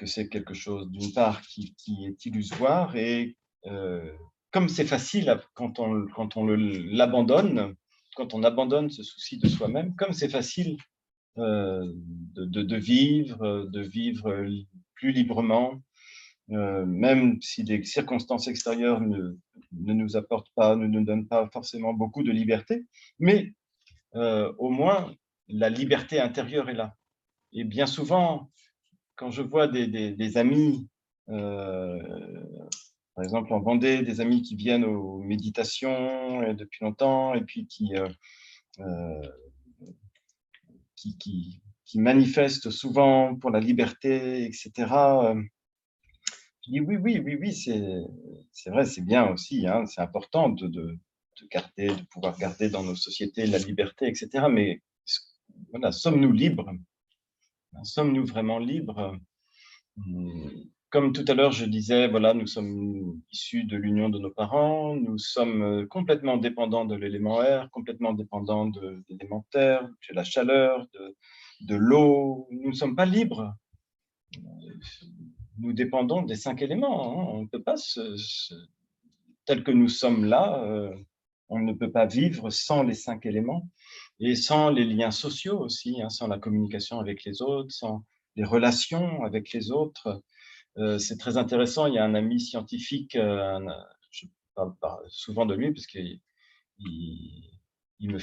c'est quelque chose, d'une part, qui est illusoire et comme c'est facile quand on l'abandonne, quand on abandonne ce souci de soi-même, comme c'est facile de vivre plus librement, même si des circonstances extérieures ne nous apportent pas, ne nous donnent pas forcément beaucoup de liberté, mais au moins la liberté intérieure est là. Et bien souvent, quand je vois des amis, par exemple en Vendée, des amis qui viennent aux méditations depuis longtemps et puis qui manifestent souvent pour la liberté, etc. Je dis oui, c'est vrai, c'est bien aussi, hein, c'est important de pouvoir garder dans nos sociétés la liberté, etc. Mais voilà, sommes-nous libres? Sommes-nous vraiment libres? Comme tout à l'heure, je disais, voilà, nous sommes issus de l'union de nos parents, nous sommes complètement dépendants de l'élément air, complètement dépendants de l'élément terre, de la chaleur, de l'eau. Nous ne sommes pas libres. Nous dépendons des 5 éléments. Hein. On ne peut pas, tel que nous sommes là, on ne peut pas vivre sans les 5 éléments et sans les liens sociaux aussi, hein, sans la communication avec les autres, sans les relations avec les autres. C'est très intéressant. Il y a un ami scientifique, je parle souvent de lui parce qu'il il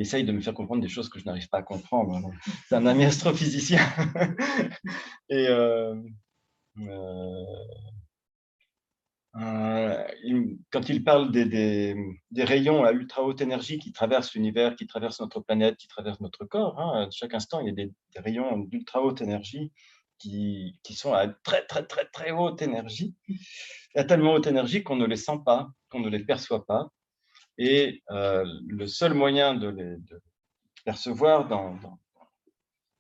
essaye de me faire comprendre des choses que je n'arrive pas à comprendre. C'est un ami astrophysicien. Et quand il parle des rayons à ultra haute énergie qui traversent l'univers, qui traversent notre planète, qui traversent notre corps, hein, à chaque instant, il y a des rayons d'ultra haute énergie qui sont à très, très, très, très haute énergie, à tellement haute énergie qu'on ne les sent pas, qu'on ne les perçoit pas. Et le seul moyen de les percevoir,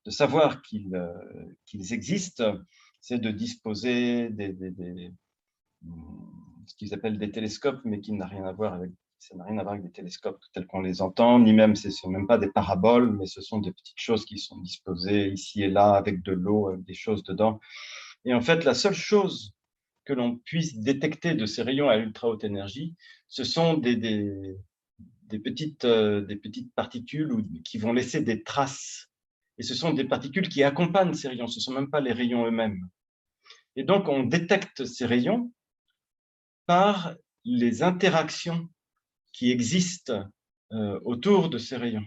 de savoir qu'ils existent, c'est de disposer ce qu'ils appellent des télescopes, mais qui n'a rien à voir avec, ça n'a rien à voir avec des télescopes tels qu'on les entend, ni même, ce ne sont même pas des paraboles, mais ce sont des petites choses qui sont disposées ici et là avec de l'eau, avec des choses dedans. Et en fait, la seule chose que l'on puisse détecter de ces rayons à ultra haute énergie, ce sont des petites particules qui vont laisser des traces. Et ce sont des particules qui accompagnent ces rayons, ce ne sont même pas les rayons eux-mêmes. Et donc, on détecte ces rayons par les interactions qui existent autour de ces rayons.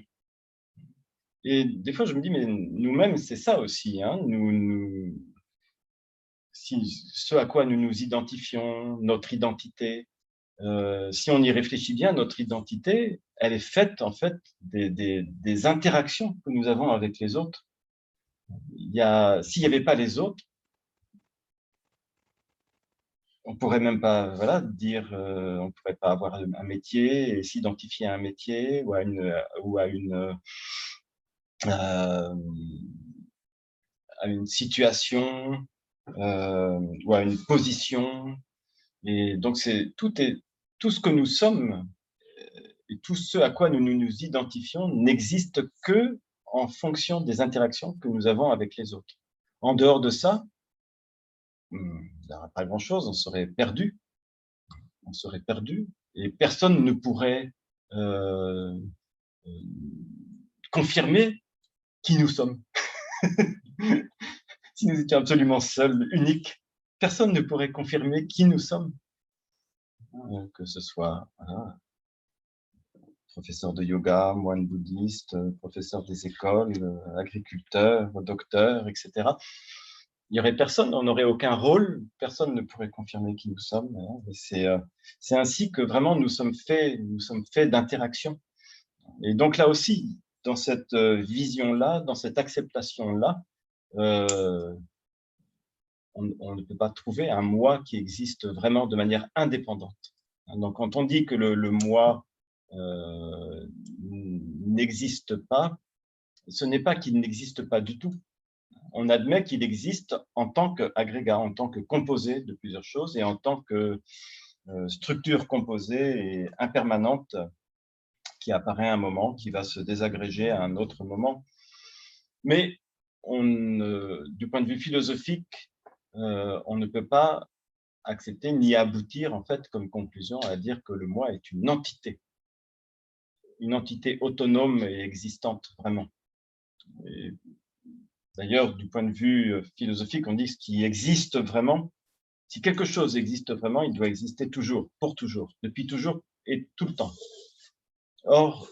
Et des fois, je me dis, mais nous-mêmes, c'est ça aussi. Hein, ce à quoi nous nous identifions, notre identité, si on y réfléchit bien, notre identité, elle est faite en fait des interactions que nous avons avec les autres. S'il n'y avait pas les autres, on pourrait même pas, voilà, dire, on pourrait pas avoir un métier et s'identifier à un métier ou à une situation ou à une position. Et donc tout ce que nous sommes et tout ce à quoi nous nous identifions n'existe que en fonction des interactions que nous avons avec les autres. En dehors de ça, il n'y aurait pas grand-chose, on serait perdu. On serait perdu et personne ne pourrait euh, confirmer qui nous sommes. Si nous étions absolument seuls, uniques, personne ne pourrait confirmer qui nous sommes. Que ce soit voilà, professeurs de yoga, moines bouddhistes, professeurs des écoles, agriculteurs, docteurs, etc. Il n'y aurait personne, on n'aurait aucun rôle, personne ne pourrait confirmer qui nous sommes. C'est ainsi que vraiment nous sommes faits d'interaction. Et donc là aussi, dans cette vision-là, dans cette acceptation-là, on ne peut pas trouver un moi qui existe vraiment de manière indépendante. Donc quand on dit que le moi n'existe pas, ce n'est pas qu'il n'existe pas du tout. On admet qu'il existe en tant qu'agrégat, en tant que composé de plusieurs choses et en tant que structure composée et impermanente qui apparaît à un moment, qui va se désagréger à un autre moment. Mais du point de vue philosophique, on ne peut pas accepter ni aboutir en fait comme conclusion à dire que le moi est une entité autonome et existante vraiment. D'ailleurs, du point de vue philosophique, on dit ce qui existe vraiment, si quelque chose existe vraiment, il doit exister toujours, pour toujours, depuis toujours et tout le temps. Or,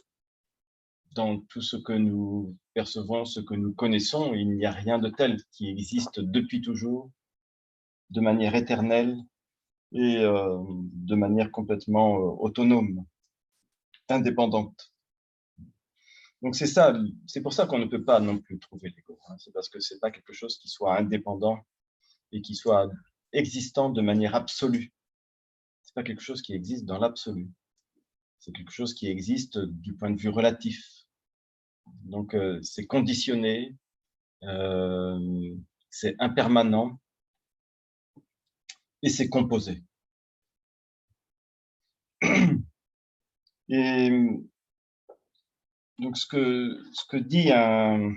dans tout ce que nous percevons, ce que nous connaissons, il n'y a rien de tel qui existe depuis toujours, de manière éternelle et de manière complètement autonome, indépendante. Donc c'est ça, c'est pour ça qu'on ne peut pas non plus trouver l'ego. C'est parce que c'est pas quelque chose qui soit indépendant et qui soit existant de manière absolue. C'est pas quelque chose qui existe dans l'absolu. C'est quelque chose qui existe du point de vue relatif. Donc c'est conditionné, c'est impermanent et c'est composé. Et donc ce que dit un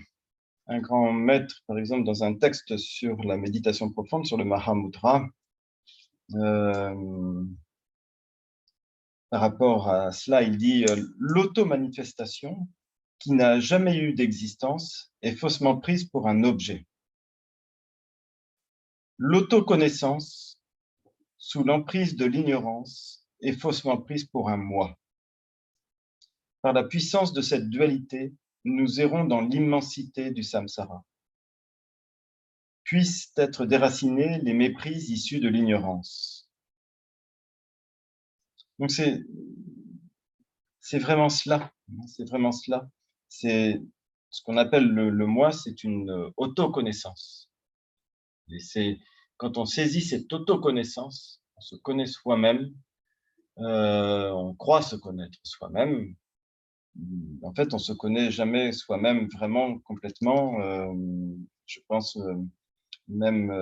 grand maître, par exemple, dans un texte sur la méditation profonde, sur le Mahamudra, par rapport à cela, il dit l'auto-manifestation qui n'a jamais eu d'existence est faussement prise pour un objet. L'autoconnaissance, sous l'emprise de l'ignorance, est faussement prise pour un moi. Par la puissance de cette dualité, nous errons dans l'immensité du samsara. Puissent être déracinés les méprises issues de l'ignorance. Donc c'est vraiment cela, c'est vraiment cela. C'est ce qu'on appelle le moi, c'est une autoconnaissance. Et c'est quand on saisit cette autoconnaissance, on se connaît soi-même, on croit se connaître soi-même. En fait, on se connaît jamais soi-même vraiment complètement. Je pense même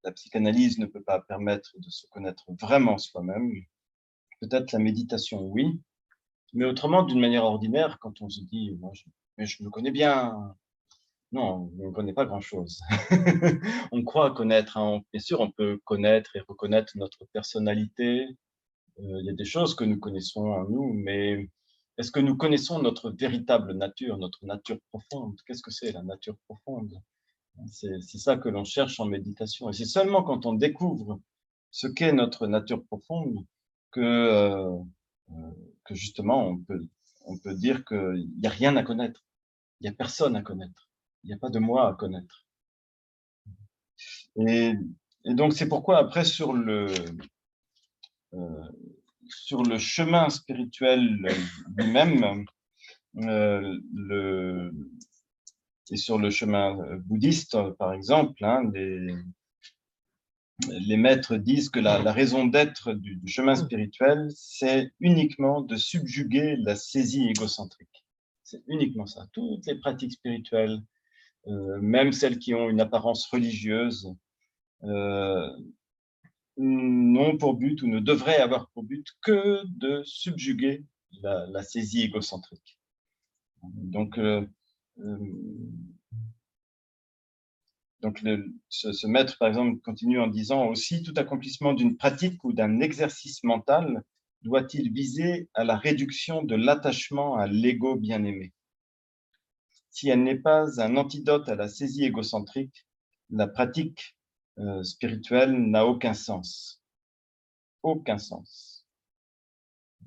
la psychanalyse ne peut pas permettre de se connaître vraiment soi-même. Peut-être la méditation, oui, mais autrement, d'une manière ordinaire, quand on se dit, mais je me connais bien. Non, on ne connaît pas grand-chose. On croit connaître, hein. Bien sûr, on peut connaître et reconnaître notre personnalité. Il y a des choses que nous connaissons en nous, mais est-ce que nous connaissons notre véritable nature, notre nature profonde? Qu'est-ce que c'est la nature profonde? C'est ça que l'on cherche en méditation. Et c'est seulement quand on découvre ce qu'est notre nature profonde que justement on peut dire qu'il n'y a rien à connaître, il n'y a personne à connaître, il n'y a pas de moi à connaître. Et donc c'est pourquoi après sur le chemin spirituel lui-même, et sur le chemin bouddhiste, par exemple, hein, les maîtres disent que la raison d'être du chemin spirituel, c'est uniquement de subjuguer la saisie égocentrique. C'est uniquement ça. Toutes les pratiques spirituelles, même celles qui ont une apparence religieuse, n'ont pour but ou ne devraient avoir pour but que de subjuguer la saisie égocentrique. Donc, ce maître, par exemple, continue en disant aussi, tout accomplissement d'une pratique ou d'un exercice mental doit-il viser à la réduction de l'attachement à l'ego bien-aimé. Si elle n'est pas un antidote à la saisie égocentrique, la pratique spirituelle n'a aucun sens. Aucun sens.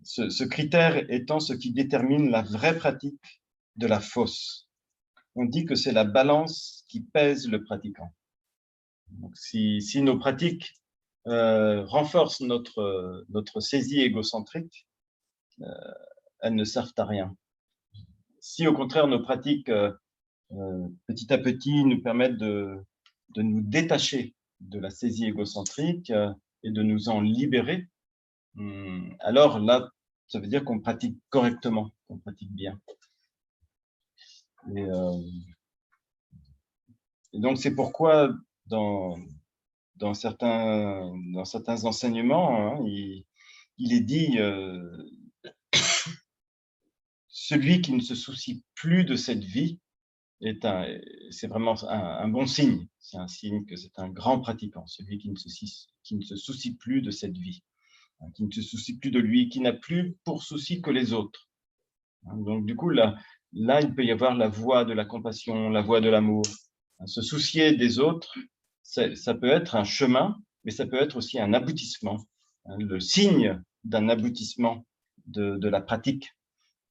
Ce critère étant ce qui détermine la vraie pratique de la fausse. On dit que c'est la balance qui pèse le pratiquant. Donc, si nos pratiques renforcent notre saisie égocentrique, elles ne servent à rien. Si au contraire nos pratiques petit à petit nous permettent de nous détacher de la saisie égocentrique et de nous en libérer, alors là, ça veut dire qu'on pratique correctement, qu'on pratique bien. Et donc, c'est pourquoi dans certains enseignements, hein, il est dit celui qui ne se soucie plus de cette vie c'est vraiment un bon signe. C'est un signe que c'est un grand pratiquant, celui qui ne se soucie plus de cette vie, hein, qui ne se soucie plus de lui, qui n'a plus pour souci que les autres. Donc, du coup, là, il peut y avoir la voie de la compassion, la voie de l'amour. Se soucier des autres, ça peut être un chemin, mais ça peut être aussi un aboutissement, le signe d'un aboutissement de la pratique,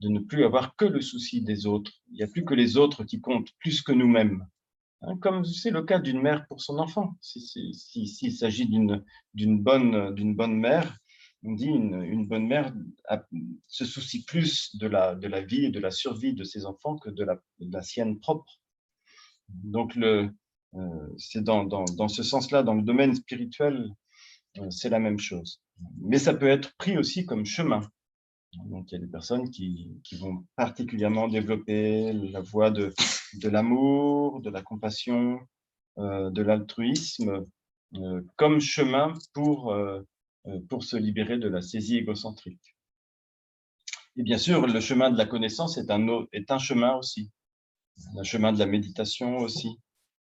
de ne plus avoir que le souci des autres. Il n'y a plus que les autres qui comptent, plus que nous-mêmes. Comme c'est le cas d'une mère pour son enfant. S'il s'agit d'une bonne mère, on dit une bonne mère se soucie plus de la vie et de la survie de ses enfants que de la sienne propre. Donc, c'est dans ce sens-là, dans le domaine spirituel, c'est la même chose. Mais ça peut être pris aussi comme chemin. Donc, il y a des personnes qui vont particulièrement développer la voie de l'amour, de la compassion, de l'altruisme comme chemin pour se libérer de la saisie égocentrique. Et bien sûr, le chemin de la connaissance est un chemin aussi, le chemin de la méditation aussi.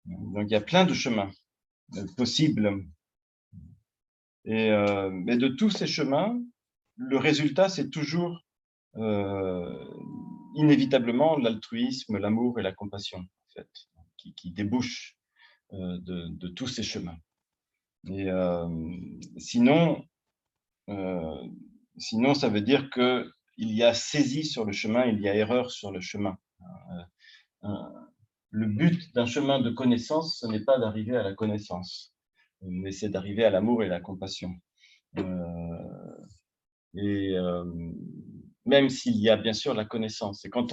Donc, il y a plein de chemins possibles. Mais de tous ces chemins, le résultat, c'est toujours inévitablement l'altruisme, l'amour et la compassion, en fait, qui débouchent de tous ces chemins. Et sinon, ça veut dire qu'il y a saisie sur le chemin, il y a erreur sur le chemin. Le but d'un chemin de connaissance, ce n'est pas d'arriver à la connaissance, mais c'est d'arriver à l'amour et à la compassion. Même s'il y a bien sûr la connaissance, et quand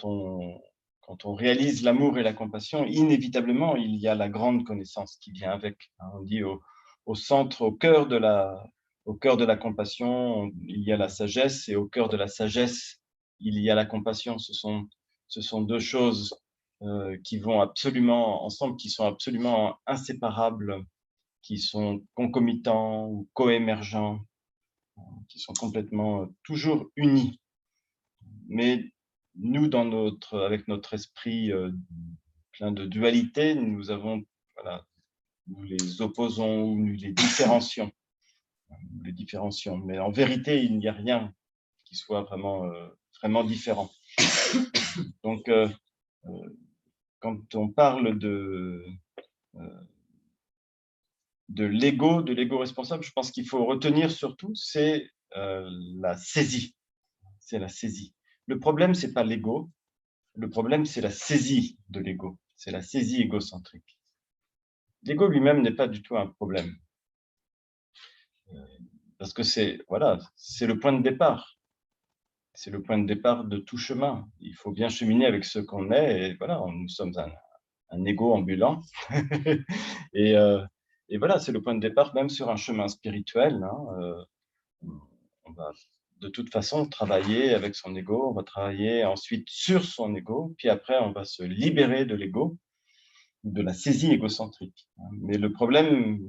on réalise l'amour et la compassion, inévitablement, il y a la grande connaissance qui vient avec. On dit au centre, au cœur de la compassion, il y a la sagesse, et au cœur de la sagesse, il y a la compassion. Ce sont deux choses qui vont absolument ensemble, qui sont absolument inséparables, qui sont concomitants ou coémergents, qui sont complètement toujours unis. Mais nous, avec notre esprit plein de dualité, nous les opposons ou nous les différencions. Mais en vérité, il n'y a rien qui soit vraiment différent. Donc, quand on parle de l'ego responsable, je pense qu'il faut retenir surtout, c'est la saisie. C'est la saisie. Le problème, c'est pas l'ego. Le problème, c'est la saisie de l'ego. C'est la saisie égocentrique. L'ego lui-même n'est pas du tout un problème. Parce que c'est le point de départ. C'est le point de départ de tout chemin. Il faut bien cheminer avec ce qu'on est. Et voilà, nous sommes un ego ambulant. et voilà, c'est le point de départ, même sur un chemin spirituel. On va de toute façon travailler avec son ego, on va travailler ensuite sur son ego, puis après on va se libérer de l'ego, de la saisie égocentrique. Mais le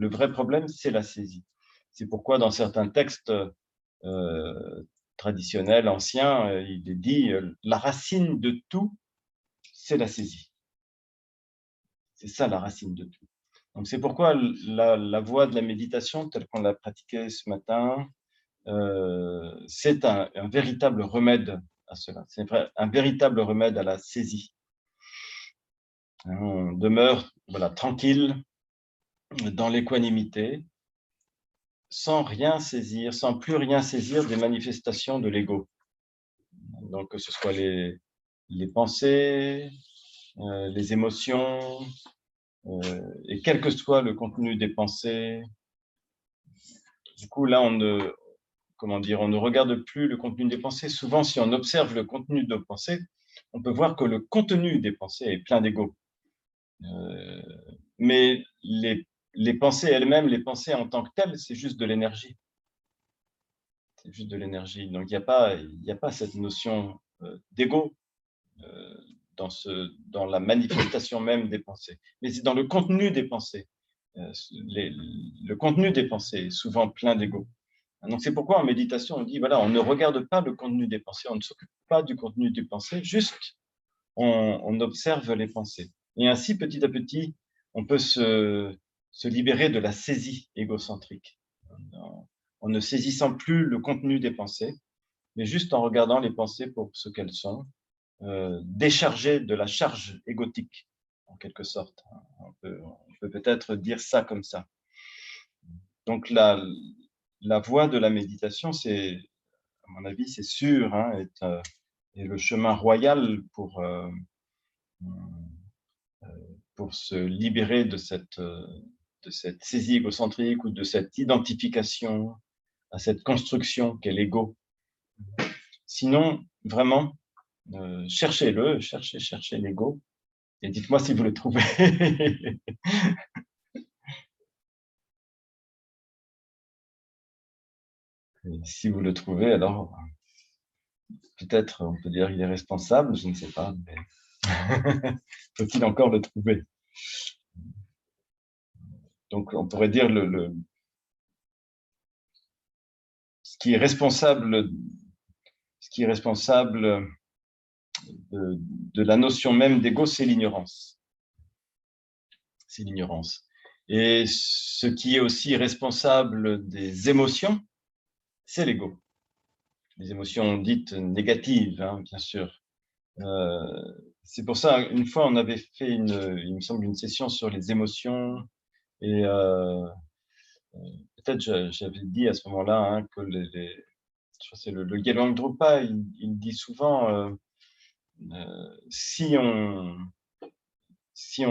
vrai problème, c'est la saisie. C'est pourquoi dans certains textes traditionnels, anciens, il est dit la racine de tout, c'est la saisie. C'est ça la racine de tout. Donc c'est pourquoi la voie de la méditation, telle qu'on l'a pratiquée ce matin, c'est un véritable remède à cela. C'est un véritable remède à la saisie. On demeure tranquille, dans l'équanimité, sans rien saisir, sans plus rien saisir des manifestations de l'ego. Donc, que ce soit les pensées, les émotions, et quel que soit le contenu des pensées. Du coup, là, on ne regarde plus le contenu des pensées. Souvent, si on observe le contenu de nos pensées, on peut voir que le contenu des pensées est plein d'ego. Mais les pensées elles-mêmes, les pensées en tant que telles, c'est juste de l'énergie. C'est juste de l'énergie. Donc, il n'y a pas cette notion d'ego dans la manifestation même des pensées. Mais c'est dans le contenu des pensées. Le contenu des pensées est souvent plein d'ego. Donc, c'est pourquoi en méditation, on dit, voilà, on ne regarde pas le contenu des pensées, on ne s'occupe pas du contenu des pensées, juste on observe les pensées. Et ainsi, petit à petit, on peut se libérer de la saisie égocentrique, en ne saisissant plus le contenu des pensées, mais juste en regardant les pensées pour ce qu'elles sont, déchargées de la charge égotique, en quelque sorte. On peut peut-être dire ça comme ça. Donc, la voie de la méditation, c'est, à mon avis, c'est sûr, hein, est le chemin royal pour se libérer de cette saisie égocentrique ou de cette identification à cette construction qu'est l'ego. Sinon, vraiment, cherchez-le, cherchez l'ego, et dites-moi si vous le trouvez. Et si vous le trouvez, alors peut-être on peut dire qu'il est responsable, je ne sais pas, mais faut-il encore le trouver? Donc on pourrait dire ce qui est responsable de la notion même d'ego, c'est l'ignorance. C'est l'ignorance. Et ce qui est aussi responsable des émotions, c'est l'ego. Les émotions dites négatives, hein, bien sûr. C'est pour ça, une fois, on avait fait il me semble, une session sur les émotions, et peut-être j'avais dit à ce moment-là, hein, que je crois que c'est le Gelwang Drupa, il dit souvent, si on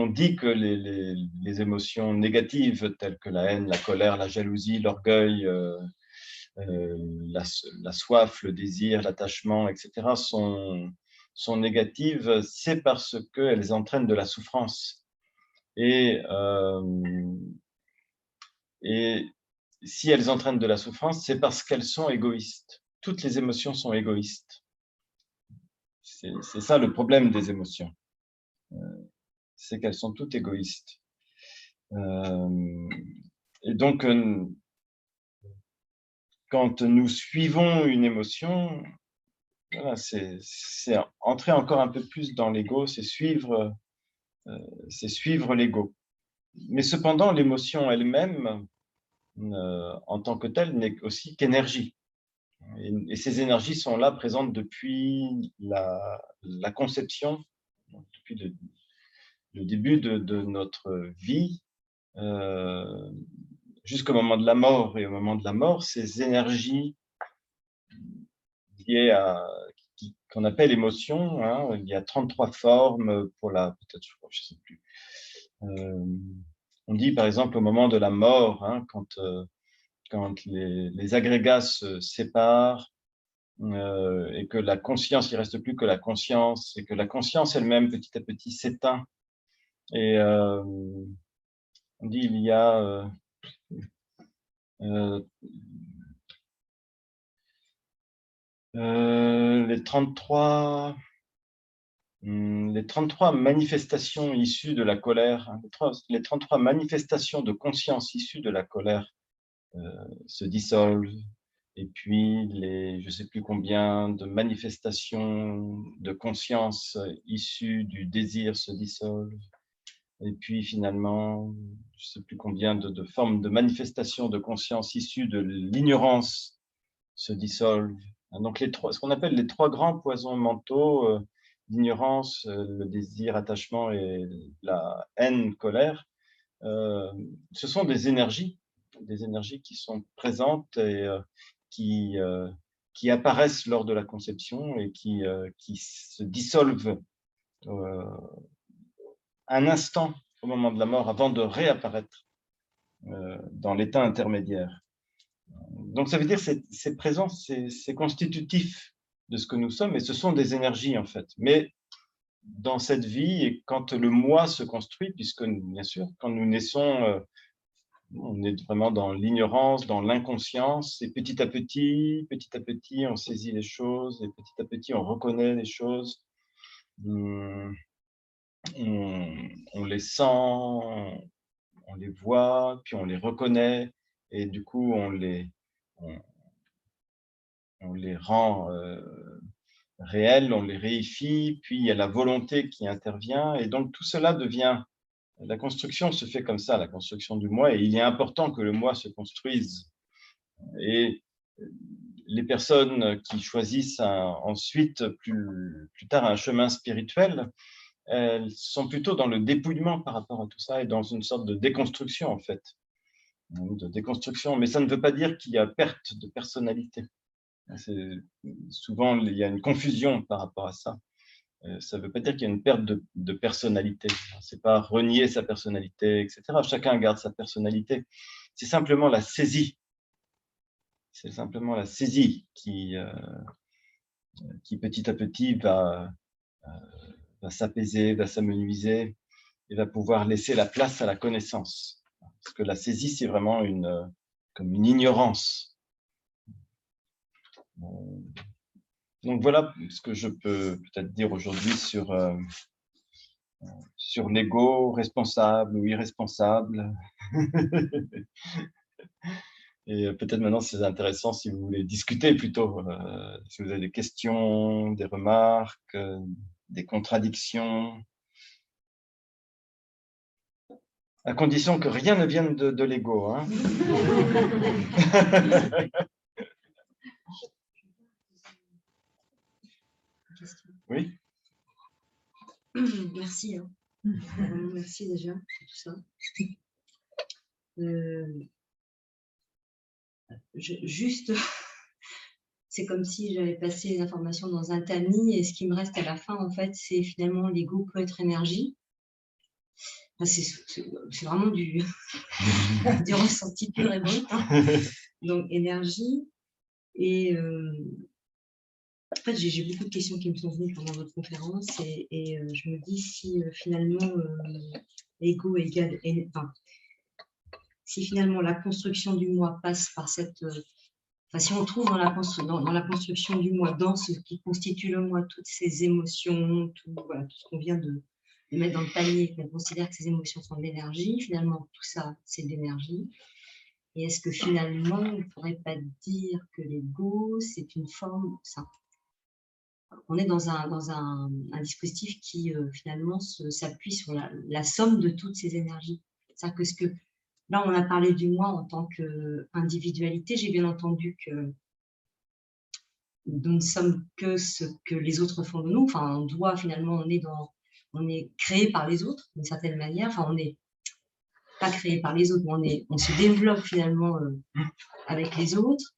dit que les émotions négatives telles que la haine, la colère, la jalousie, l'orgueil, la soif, le désir, l'attachement, etc., sont négatives, c'est parce qu'elles entraînent de la souffrance. Et si elles entraînent de la souffrance, c'est parce qu'elles sont égoïstes. Toutes les émotions sont égoïstes. C'est ça le problème des émotions. C'est qu'elles sont toutes égoïstes. Et donc, quand nous suivons une émotion, voilà, c'est entrer encore un peu plus dans l'ego, c'est suivre l'ego. Mais cependant, l'émotion elle-même, en tant que telle, n'est aussi qu'énergie. Et ces énergies sont là, présentes depuis la conception, depuis le début de notre vie, jusqu'au moment de la mort. Et au moment de la mort, ces énergies liées qu'on appelle émotion, hein, il y a 33 formes pour peut-être, je ne sais plus. On dit par exemple au moment de la mort, hein, quand les agrégats se séparent, et que la conscience, il ne reste plus que la conscience, et que la conscience elle-même, petit à petit, s'éteint. Et on dit il y a les 33 manifestations issues de la colère, hein, les 33 manifestations de conscience issues de la colère se dissolvent. Et puis, je ne sais plus combien de manifestations de conscience issues du désir se dissolvent. Et puis, finalement, je ne sais plus combien de formes de manifestations de conscience issues de l'ignorance se dissolvent. Donc, ce qu'on appelle les 3 grands poisons mentaux, l'ignorance, le désir, attachement et la haine, colère, ce sont des énergies des énergies qui sont présentes et qui apparaissent lors de la conception et qui se dissolvent un instant au moment de la mort avant de réapparaître dans l'état intermédiaire. Donc ça veut dire que c'est présent, c'est constitutif de ce que nous sommes, et ce sont des énergies en fait. Mais dans cette vie, et quand le moi se construit, puisque bien sûr, quand nous naissons, on est vraiment dans l'ignorance, dans l'inconscience, et petit à petit, on saisit les choses, et petit à petit, on reconnaît les choses, on les sent, on les voit, puis on les reconnaît, et du coup, on les rend réels, on les réifie, puis il y a la volonté qui intervient, et donc tout cela devient, la construction se fait comme ça, la construction du moi, et il est important que le moi se construise. Et les personnes qui choisissent ensuite, plus tard, un chemin spirituel, elles sont plutôt dans le dépouillement par rapport à tout ça, et dans une sorte de déconstruction en fait, de déconstruction. Mais ça ne veut pas dire qu'il y a perte de personnalité. Souvent, il y a une confusion par rapport à ça. Ça ne veut pas dire qu'il y a une perte de personnalité. Ce n'est pas renier sa personnalité, etc. Chacun garde sa personnalité. C'est simplement la saisie. C'est simplement la saisie qui petit à petit va s'apaiser, va s'amenuiser et va pouvoir laisser la place à la connaissance. Parce que la saisie, c'est vraiment comme une ignorance. Donc voilà ce que je peux peut-être dire aujourd'hui sur l'ego, responsable ou irresponsable. Et peut-être maintenant, c'est intéressant si vous voulez discuter plutôt, si vous avez des questions, des remarques, des contradictions. À condition que rien ne vienne de l'ego. Hein. Oui. Merci. Hein. Merci déjà pour tout ça. Juste, c'est comme si j'avais passé les informations dans un tamis, et ce qui me reste à la fin, en fait, c'est finalement l'ego peut être énergie. Enfin, c'est vraiment du ressenti pur et brut. Hein. Donc, énergie. Et en fait, j'ai beaucoup de questions qui me sont venues pendant votre conférence, et je me dis si finalement l'ego égale, enfin, si finalement la construction du moi passe par cette, enfin, si on trouve dans la construction du moi, dans ce qui constitue le moi, toutes ces émotions, voilà, tout ce qu'on vient de mettre dans le panier, qu'on considère que ces émotions sont de l'énergie, finalement tout ça c'est de l'énergie. Et est-ce que finalement on ne pourrait pas dire que l'ego c'est une forme, ça, on est dans un dispositif qui finalement s'appuie sur la somme de toutes ces énergies. C'est-à-dire que là, on a parlé du moi en tant qu'individualité. J'ai bien entendu que nous ne sommes que ce que les autres font de nous. Enfin, on est créé par les autres d'une certaine manière. Enfin, on n'est pas créé par les autres, mais on se développe finalement avec les autres.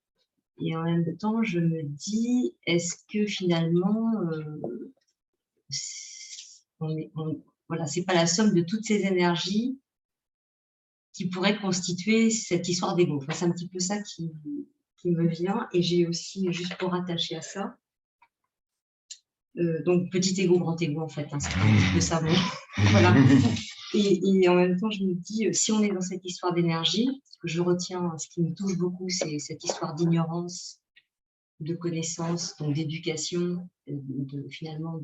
Et en même temps, je me dis, est-ce que finalement, voilà, c'est pas la somme de toutes ces énergies qui pourrait constituer cette histoire d'ego. Enfin, c'est un petit peu ça qui me vient. Et j'ai aussi, juste pour rattacher à ça, donc petit ego, grand ego, en fait, hein, c'est un petit peu ça. Bon. Voilà. Et en même temps, je me dis, si on est dans cette histoire d'énergie, ce que je retiens, ce qui me touche beaucoup, c'est cette histoire d'ignorance, de connaissance, donc d'éducation, finalement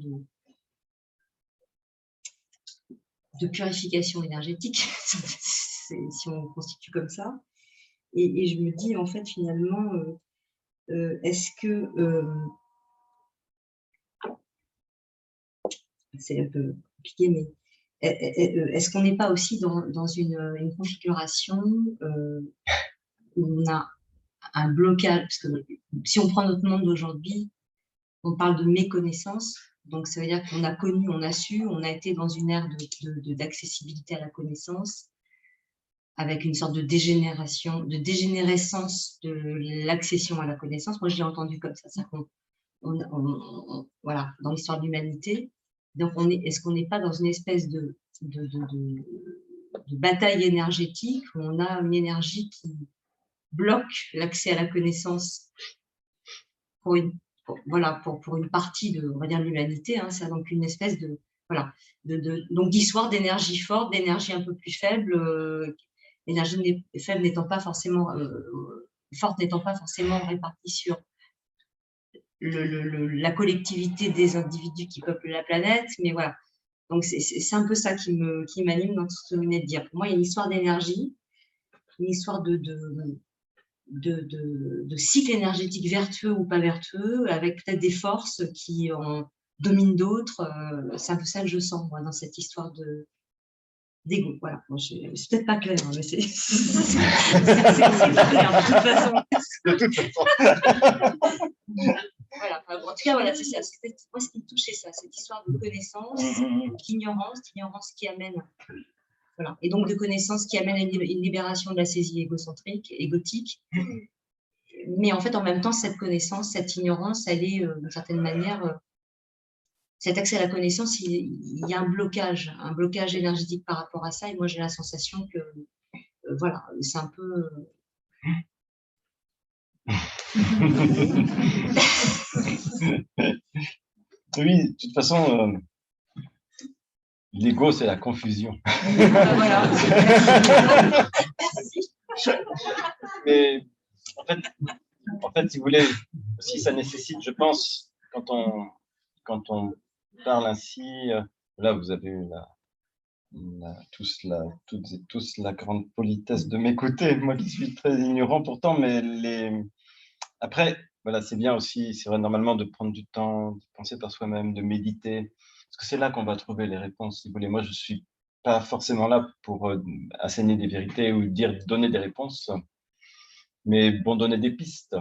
de purification énergétique, si on constitue comme ça. Et je me dis, en fait, finalement, est-ce que... c'est un peu compliqué, mais est-ce qu'on n'est pas aussi dans une configuration où on a un blocage? Parce que si on prend notre monde d'aujourd'hui, on parle de méconnaissance. Donc, ça veut dire qu'on a connu, on a su, on a été dans une ère d'accessibilité à la connaissance. avec une sorte de dégénération, de dégénérescence de l'accession à la connaissance. Moi, je l'ai entendu comme ça, voilà, dans l'histoire de l'humanité. Donc, est-ce qu'on n'est pas dans une espèce de bataille énergétique où on a une énergie qui bloque l'accès à la connaissance pour une partie de, on va dire, de l'humanité, hein, ça, donc une espèce de, voilà, donc d'histoire d'énergie forte, d'énergie un peu plus faible, l'énergie faible n'étant pas forcément, forte n'étant pas forcément répartie sur la collectivité des individus qui peuplent la planète, mais voilà. Donc c'est un peu ça qui m'anime dans tout ce que vous venez de dire. Pour moi, il y a une histoire d'énergie, une histoire de cycle énergétique vertueux ou pas vertueux, avec peut-être des forces qui en dominent d'autres. C'est un peu ça que je sens, moi, dans cette histoire d'ego. Voilà. Bon, c'est peut-être pas clair, hein, mais c'est clair de toute façon. Voilà. En tout cas, voilà, c'est ça. Moi, ce qui me touche, c'est ça, cette histoire de connaissance, d'ignorance qui amène. Voilà. Et donc de connaissance qui amène à une libération de la saisie égocentrique, égotique. Mais en fait, en même temps, cette connaissance, cette ignorance, elle est, d'une certaine manière, cet accès à la connaissance, il y a un blocage énergétique par rapport à ça. Et moi, j'ai la sensation que, voilà, c'est un peu... Oui, de toute façon, l'ego, c'est la confusion. Voilà. Merci. Mais en fait, si vous voulez, aussi, ça nécessite, je pense, quand on parle ainsi, là, vous avez eu tous la grande politesse de m'écouter, moi qui suis très ignorant pourtant, mais après, voilà, c'est bien aussi, c'est vrai, normalement, de prendre du temps, de penser par soi-même, de méditer, parce que c'est là qu'on va trouver les réponses, si vous voulez. Moi, je suis pas forcément là pour asséner des vérités ou donner des réponses, mais bon, donner des pistes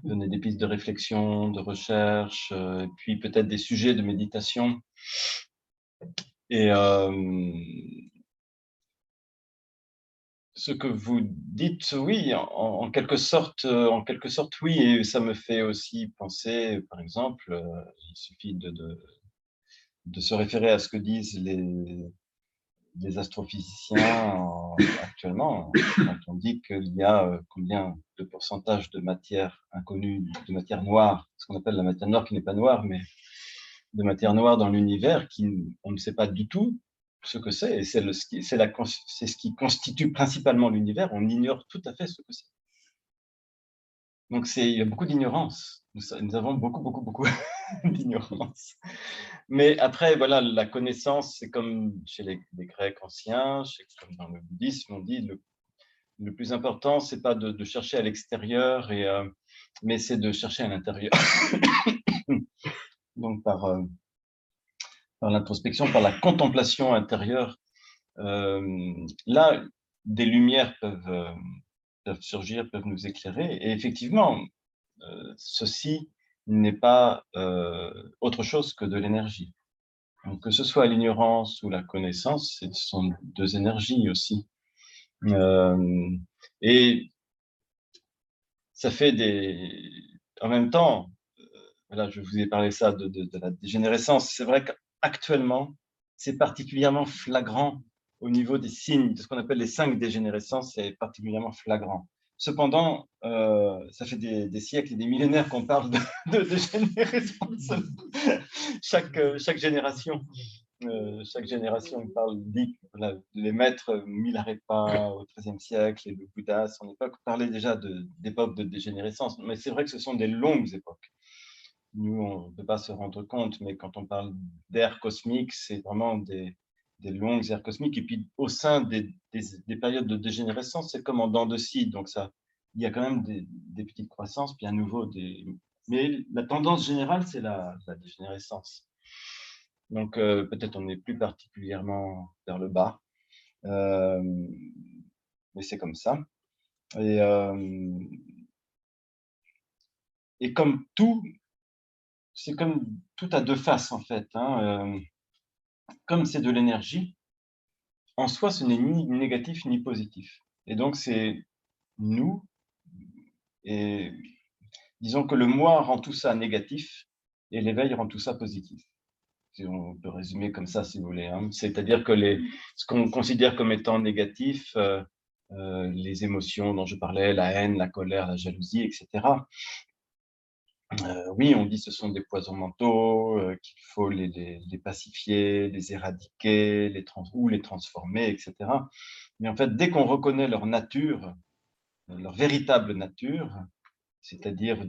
de réflexion, de recherche, et puis peut-être des sujets de méditation. Et ce que vous dites, oui, en quelque sorte, oui, et ça me fait aussi penser, par exemple, il suffit de se référer à ce que disent les astrophysiciens actuellement, quand on dit qu'il y a combien de pourcentage de matière inconnue, de matière noire, ce qu'on appelle la matière noire qui n'est pas noire, mais de matière noire dans l'univers, on ne sait pas du tout ce que c'est, et c'est ce qui constitue principalement l'univers, on ignore tout à fait ce que c'est. Donc il y a beaucoup d'ignorance, nous avons beaucoup d'ignorance. Mais après, voilà, la connaissance, c'est comme chez les Grecs anciens, comme dans le bouddhisme, on dit le plus important, c'est pas de chercher à l'extérieur, mais c'est de chercher à l'intérieur. Donc par l'introspection, par la contemplation intérieure, là, des lumières peuvent surgir, peuvent nous éclairer. Et effectivement, ceci n'est pas autre chose que de l'énergie. Donc, que ce soit l'ignorance ou la connaissance, ce sont deux énergies aussi. Et ça fait en même temps, voilà, je vous ai parlé ça de la dégénérescence. C'est vrai qu'actuellement, c'est particulièrement flagrant au niveau des signes, de ce qu'on appelle les 5 dégénérescences, c'est particulièrement flagrant. Cependant, ça fait des siècles et des millénaires qu'on parle de dégénérescence. Chaque génération dit, voilà, les maîtres Milarepa au XIIIe siècle et le Bouddha à son époque parlaient déjà d'époques de dégénérescence. Mais c'est vrai que ce sont des longues époques. Nous, on ne peut pas se rendre compte, mais quand on parle d'ère cosmique, c'est vraiment des longues ères cosmiques. Et puis, au sein des périodes de dégénérescence, c'est comme en dents de scie. Donc, il y a quand même des petites croissances, puis à nouveau Mais la tendance générale, c'est la dégénérescence. Donc, peut-être on est plus particulièrement vers le bas, mais c'est comme ça. Et comme tout, c'est comme tout à deux faces en fait. Comme c'est de l'énergie, en soi, ce n'est ni négatif ni positif. Et donc, c'est nous, et disons que le moi rend tout ça négatif, et l'éveil rend tout ça positif. Si on peut résumer comme ça, si vous voulez. Hein. C'est-à-dire que ce qu'on considère comme étant négatif, les émotions dont je parlais, la haine, la colère, la jalousie, etc. Oui, on dit que ce sont des poisons mentaux, qu'il faut les pacifier, les éradiquer, ou les transformer, etc. Mais en fait, dès qu'on reconnaît leur nature, leur véritable nature, c'est-à-dire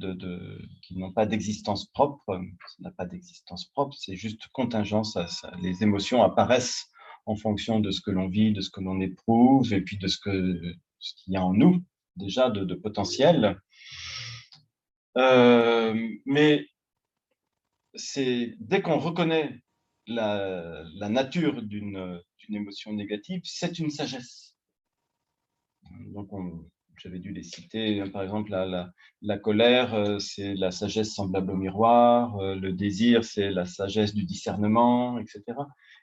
qu'ils n'ont pas d'existence propre, ça n'a pas d'existence propre, c'est juste contingent, les émotions apparaissent en fonction de ce que l'on vit, de ce que l'on éprouve, et puis de ce qu'il y a en nous, déjà, de potentiel. Mais dès qu'on reconnaît la nature d'une émotion négative, c'est une sagesse. Donc, j'avais dû les citer, par exemple, la colère, c'est la sagesse semblable au miroir, le désir, c'est la sagesse du discernement, etc.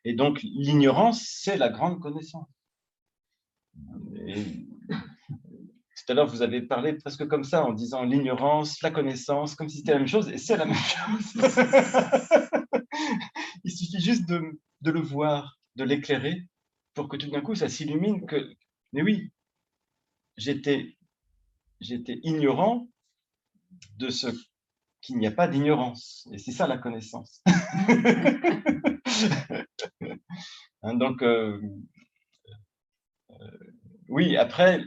Et donc, l'ignorance, c'est la grande connaissance. Et tout à l'heure, vous avez parlé presque comme ça, en disant l'ignorance, la connaissance, comme si c'était la même chose, et c'est la même chose. Il suffit juste de le voir, de l'éclairer, pour que tout d'un coup, ça s'illumine que, mais oui, j'étais ignorant de ce qu'il n'y a pas d'ignorance. Et c'est ça la connaissance. Hein, donc, oui, après,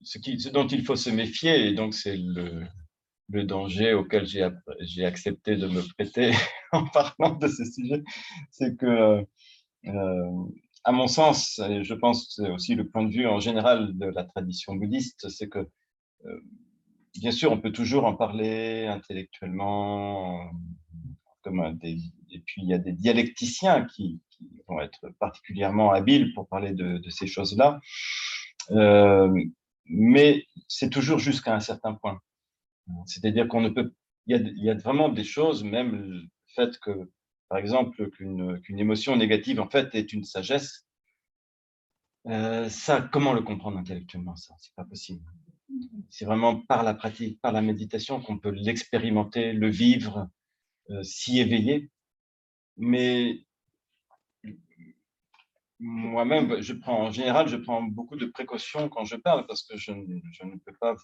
ce dont il faut se méfier, et donc c'est le danger auquel j'ai accepté de me prêter en parlant de ce sujet, c'est que, à mon sens, et je pense que c'est aussi le point de vue en général de la tradition bouddhiste, c'est que, bien sûr, on peut toujours en parler intellectuellement, et puis il y a des dialecticiens qui vont être particulièrement habiles pour parler de ces choses-là, mais c'est toujours jusqu'à un certain point. C'est-à-dire qu'on ne peut, il y a vraiment des choses, même le fait que, par exemple, qu'une émotion négative en fait est une sagesse. Ça, comment le comprendre intellectuellement, ça? C'est pas possible. C'est vraiment par la pratique, par la méditation qu'on peut l'expérimenter, le vivre, s'y éveiller. Mais moi-même, en général, je prends beaucoup de précautions quand je parle parce que je ne peux pas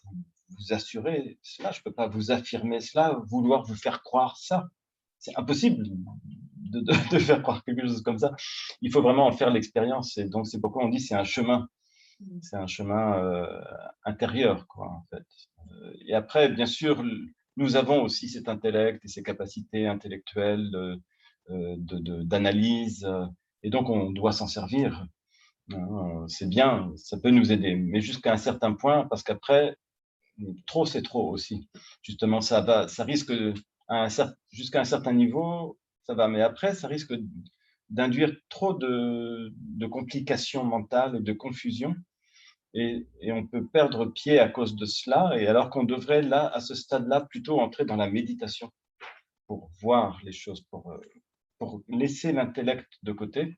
vous assurer cela, je ne peux pas vous affirmer cela, vouloir vous faire croire ça. C'est impossible de faire croire quelque chose comme ça. Il faut vraiment en faire l'expérience. Et donc, c'est pourquoi on dit c'est un chemin. C'est un chemin intérieur, quoi, en fait. Et après, bien sûr, nous avons aussi cet intellect et ces capacités intellectuelles d'analyse, et donc on doit s'en servir. C'est bien, ça peut nous aider, mais jusqu'à un certain point, parce qu'après, trop c'est trop aussi. Justement, ça risque jusqu'à un certain niveau, ça va, mais après, ça risque d'induire trop de complications mentales et de confusion. Et on peut perdre pied à cause de cela, et alors qu'on devrait, là, à ce stade-là, plutôt entrer dans la méditation pour voir les choses, pour laisser l'intellect de côté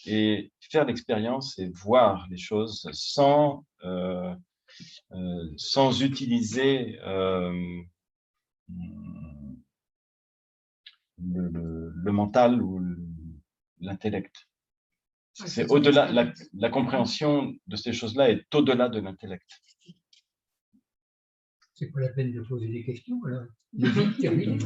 et faire l'expérience et voir les choses sans utiliser le mental ou l'intellect. C'est au-delà, la compréhension de ces choses-là est au-delà de l'intellect. C'est pas la peine de poser des questions, alors. Le vide termine.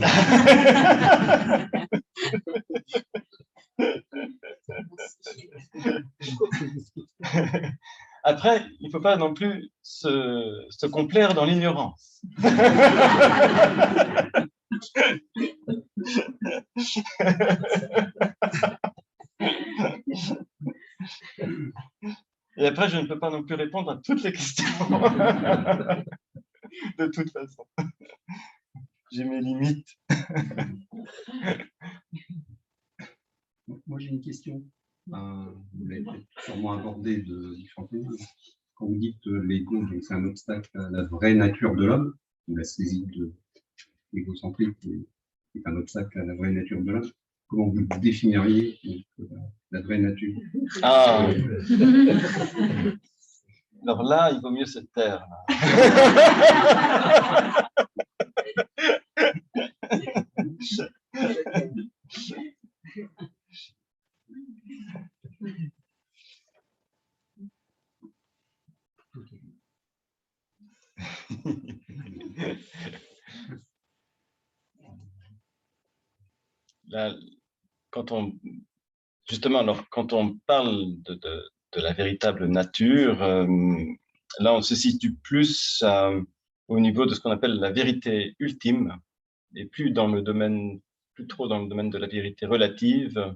Après, il ne faut pas non plus se complaire dans l'ignorance. Et après, je ne peux pas non plus répondre à toutes les questions. De toute façon. J'ai mes limites. Moi, j'ai une question. Vous l'avez sûrement abordé de différentes manières. Quand vous dites l'ego, c'est un obstacle à la vraie nature de l'homme, ou la saisie de l'égocentrique est un obstacle à la vraie nature de l'homme. comment vous définiriez la vraie nature? Ah, alors là, il vaut mieux se taire. Là, justement, alors, quand on parle de la véritable nature, là, on se situe plus au niveau de ce qu'on appelle la vérité ultime, et plus trop dans le domaine de la vérité relative.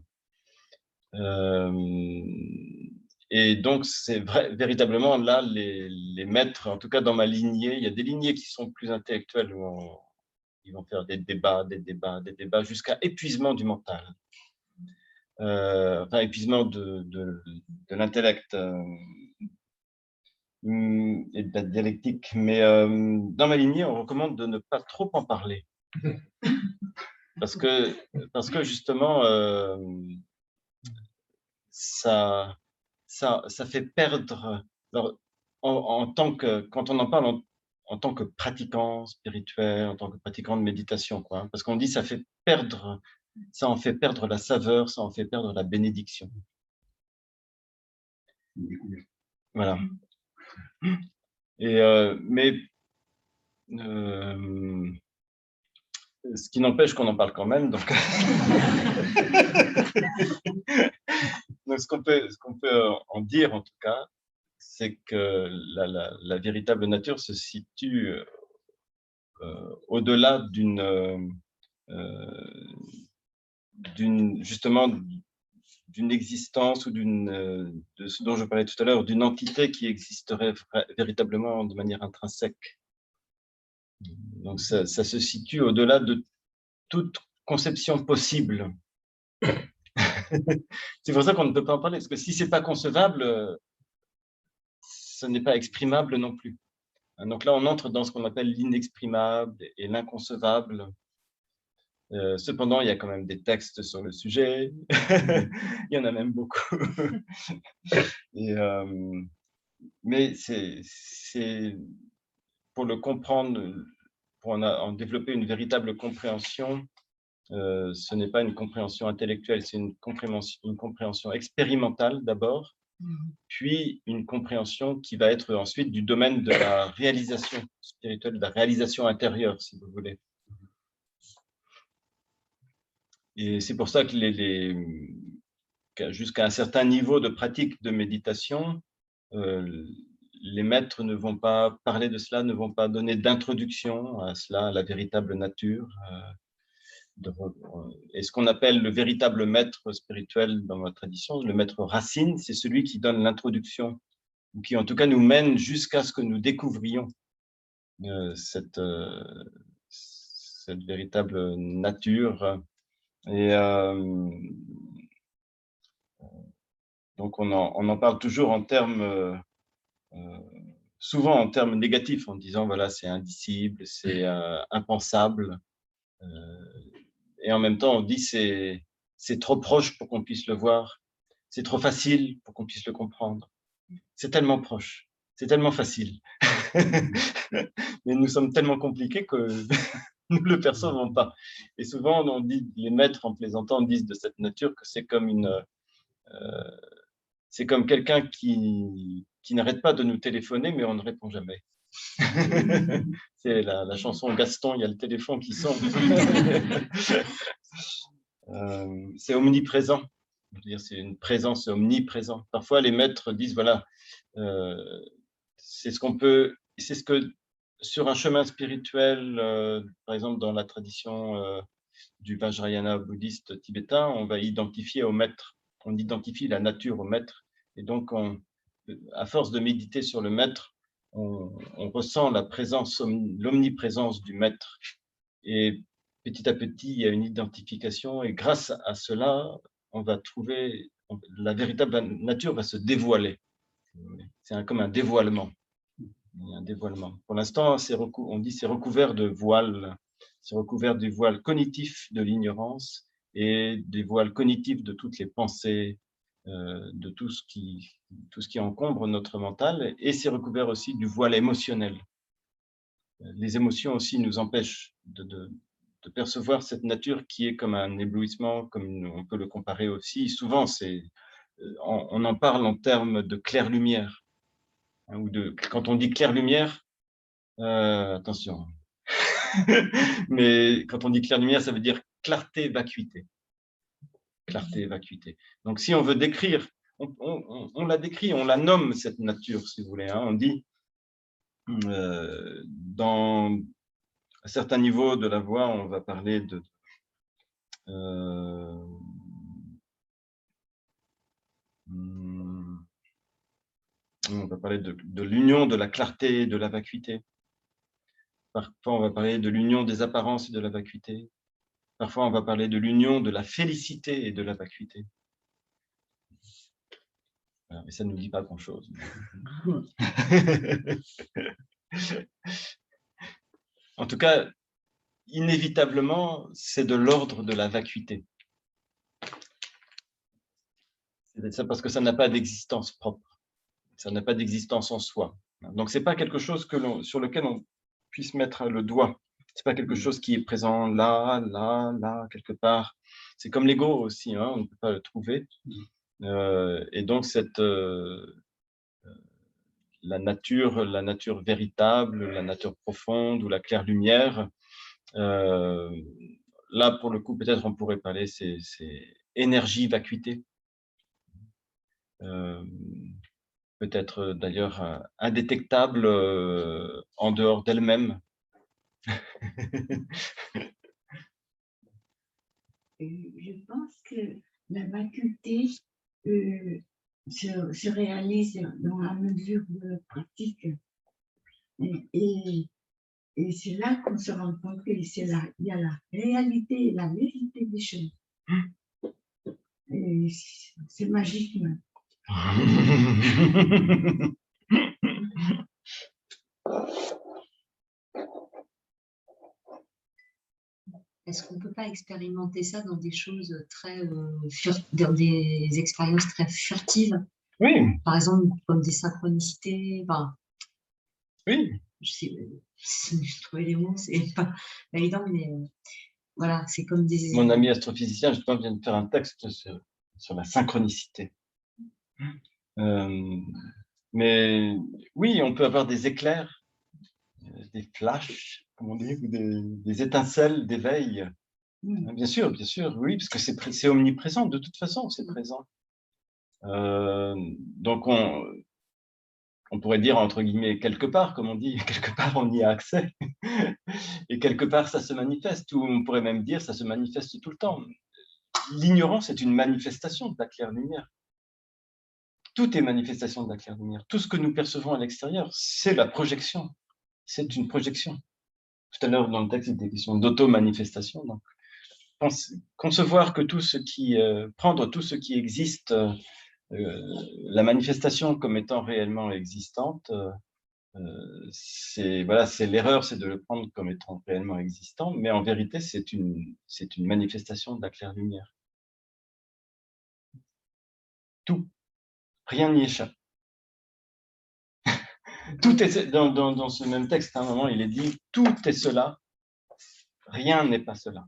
Et donc, c'est vrai, véritablement, là, les maîtres, en tout cas dans ma lignée, il y a des lignées qui sont plus intellectuelles, où ils vont faire des débats, jusqu'à épuisement du mental. Enfin, épuisement de l'intellect et de la dialectique. Mais dans ma lignée, on recommande de ne pas trop en parler. Parce que justement, ça fait perdre, alors, quand on en parle en tant que pratiquant spirituel, en tant que pratiquant de méditation, quoi, parce qu'on dit ça en fait perdre la saveur, ça en fait perdre la bénédiction. Voilà. Et mais ce qui n'empêche qu'on en parle quand même. Donc, donc ce qu'on peut en dire en tout cas, c'est que la véritable nature se situe au-delà justement d'une existence ou de ce dont je parlais tout à l'heure, d'une entité qui existerait véritablement de manière intrinsèque. Donc ça se situe au-delà de toute conception possible. C'est pour ça qu'on ne peut pas en parler, parce que si c'est pas concevable, ce n'est pas exprimable non plus. Donc là, on entre dans ce qu'on appelle l'inexprimable et l'inconcevable. Cependant, il y a quand même des textes sur le sujet. Il y en a même beaucoup. Et, mais c'est pour le comprendre, pour en développer une véritable compréhension, ce n'est pas une compréhension intellectuelle, c'est une compréhension expérimentale d'abord, puis une compréhension qui va être ensuite du domaine de la réalisation spirituelle, de la réalisation intérieure, si vous voulez. Et c'est pour ça que jusqu'à un certain niveau de pratique de méditation, les maîtres ne vont pas parler de cela, ne vont pas donner d'introduction à cela, à la véritable nature. Et ce qu'on appelle le véritable maître spirituel dans ma tradition, le maître racine, c'est celui qui donne l'introduction, ou qui en tout cas nous mène jusqu'à ce que nous découvrions cette véritable nature. Et donc on en parle toujours en termes, souvent en termes négatifs, en disant voilà, c'est indicible, c'est impensable. Et en même temps, on dit c'est trop proche pour qu'on puisse le voir, c'est trop facile pour qu'on puisse le comprendre. C'est tellement proche, c'est tellement facile. Mais nous sommes tellement compliqués que nous ne le percevons pas. Et souvent, on dit, les maîtres en plaisantant disent de cette nature que c'est comme quelqu'un qui n'arrête pas de nous téléphoner, mais on ne répond jamais. C'est la chanson Gaston, il y a le téléphone qui sonne. C'est omniprésent. Je veux dire, c'est une présence omniprésente. Parfois, les maîtres disent, voilà, c'est ce que sur un chemin spirituel, par exemple dans la tradition du Vajrayana bouddhiste tibétain, on va identifier au maître, on identifie la nature au maître, et donc à force de méditer sur le maître, on ressent l'omniprésence du maître, et petit à petit, il y a une identification, et grâce à cela, on va trouver, la véritable nature va se dévoiler. C'est comme un dévoilement. Un dévoilement. Pour l'instant, on dit c'est recouvert de voile, c'est recouvert du voile cognitif de l'ignorance, et des voiles cognitives de toutes les pensées, de tout ce qui encombre notre mental, et c'est recouvert aussi du voile émotionnel. Les émotions aussi nous empêchent de percevoir cette nature qui est comme un éblouissement, comme on peut le comparer aussi. Souvent, on en parle en termes de clair-lumière, hein, quand on dit clair-lumière, attention, mais quand on dit clair-lumière, ça veut dire clarté, vacuité. Clarté, vacuité. Donc, si on veut décrire, on la décrit, on la nomme, cette nature, si vous voulez. Hein. On dit, dans à certains niveaux de la voix, on va parler de on va parler de l'union de la clarté et de la vacuité. Parfois, on va parler de l'union des apparences et de la vacuité. Parfois, on va parler de l'union de la félicité et de la vacuité. Voilà, mais ça ne nous dit pas grand-chose. En tout cas, inévitablement, c'est de l'ordre de la vacuité. C'est ça parce que ça n'a pas d'existence propre. Ça n'a pas d'existence en soi. Donc, ce n'est pas quelque chose sur lequel on puisse mettre le doigt. Ce n'est pas quelque chose qui est présent là, là, là, quelque part. C'est comme l'ego aussi, hein, on ne peut pas le trouver. Et donc, la nature véritable, la nature profonde ou la claire lumière, là, pour le coup, peut-être on pourrait parler, c'est énergie vacuité. Peut-être d'ailleurs indétectable en dehors d'elle-même. Je pense que la vacuité se réalise dans la mesure de la pratique. Et c'est là qu'on se rend compte qu'il y a la réalité et la vérité des choses. Et c'est magique. Même. Est-ce qu'on ne peut pas expérimenter ça dans des choses très dans des expériences très furtives? Oui. Par exemple, comme des synchronicités. Enfin, oui. Je trouvais les mots, c'est pas évident, mais voilà, c'est comme des. Mon ami astrophysicien, justement, vient de faire un texte sur la synchronicité. Mais oui, on peut avoir des éclairs, des flashs, comme on dit, ou des étincelles d'éveil. Bien sûr, oui, parce que c'est omniprésent, de toute façon, c'est présent. Donc, on pourrait dire, entre guillemets, quelque part, comme on dit, quelque part, on y a accès. Et quelque part, ça se manifeste, ou on pourrait même dire, ça se manifeste tout le temps. L'ignorance est une manifestation de la claire lumière. Tout est manifestation de la claire lumière. Tout ce que nous percevons à l'extérieur, c'est la projection. C'est une projection. Tout à l'heure, dans le texte, il était question d'auto-manifestation. Donc, concevoir que prendre tout ce qui existe, la manifestation comme étant réellement existante, c'est l'erreur, c'est de le prendre comme étant réellement existant, mais en vérité, c'est une manifestation de la claire lumière. Tout. Rien n'y échappe. Tout est dans ce même texte, à un moment, il est dit tout est cela, rien n'est pas cela.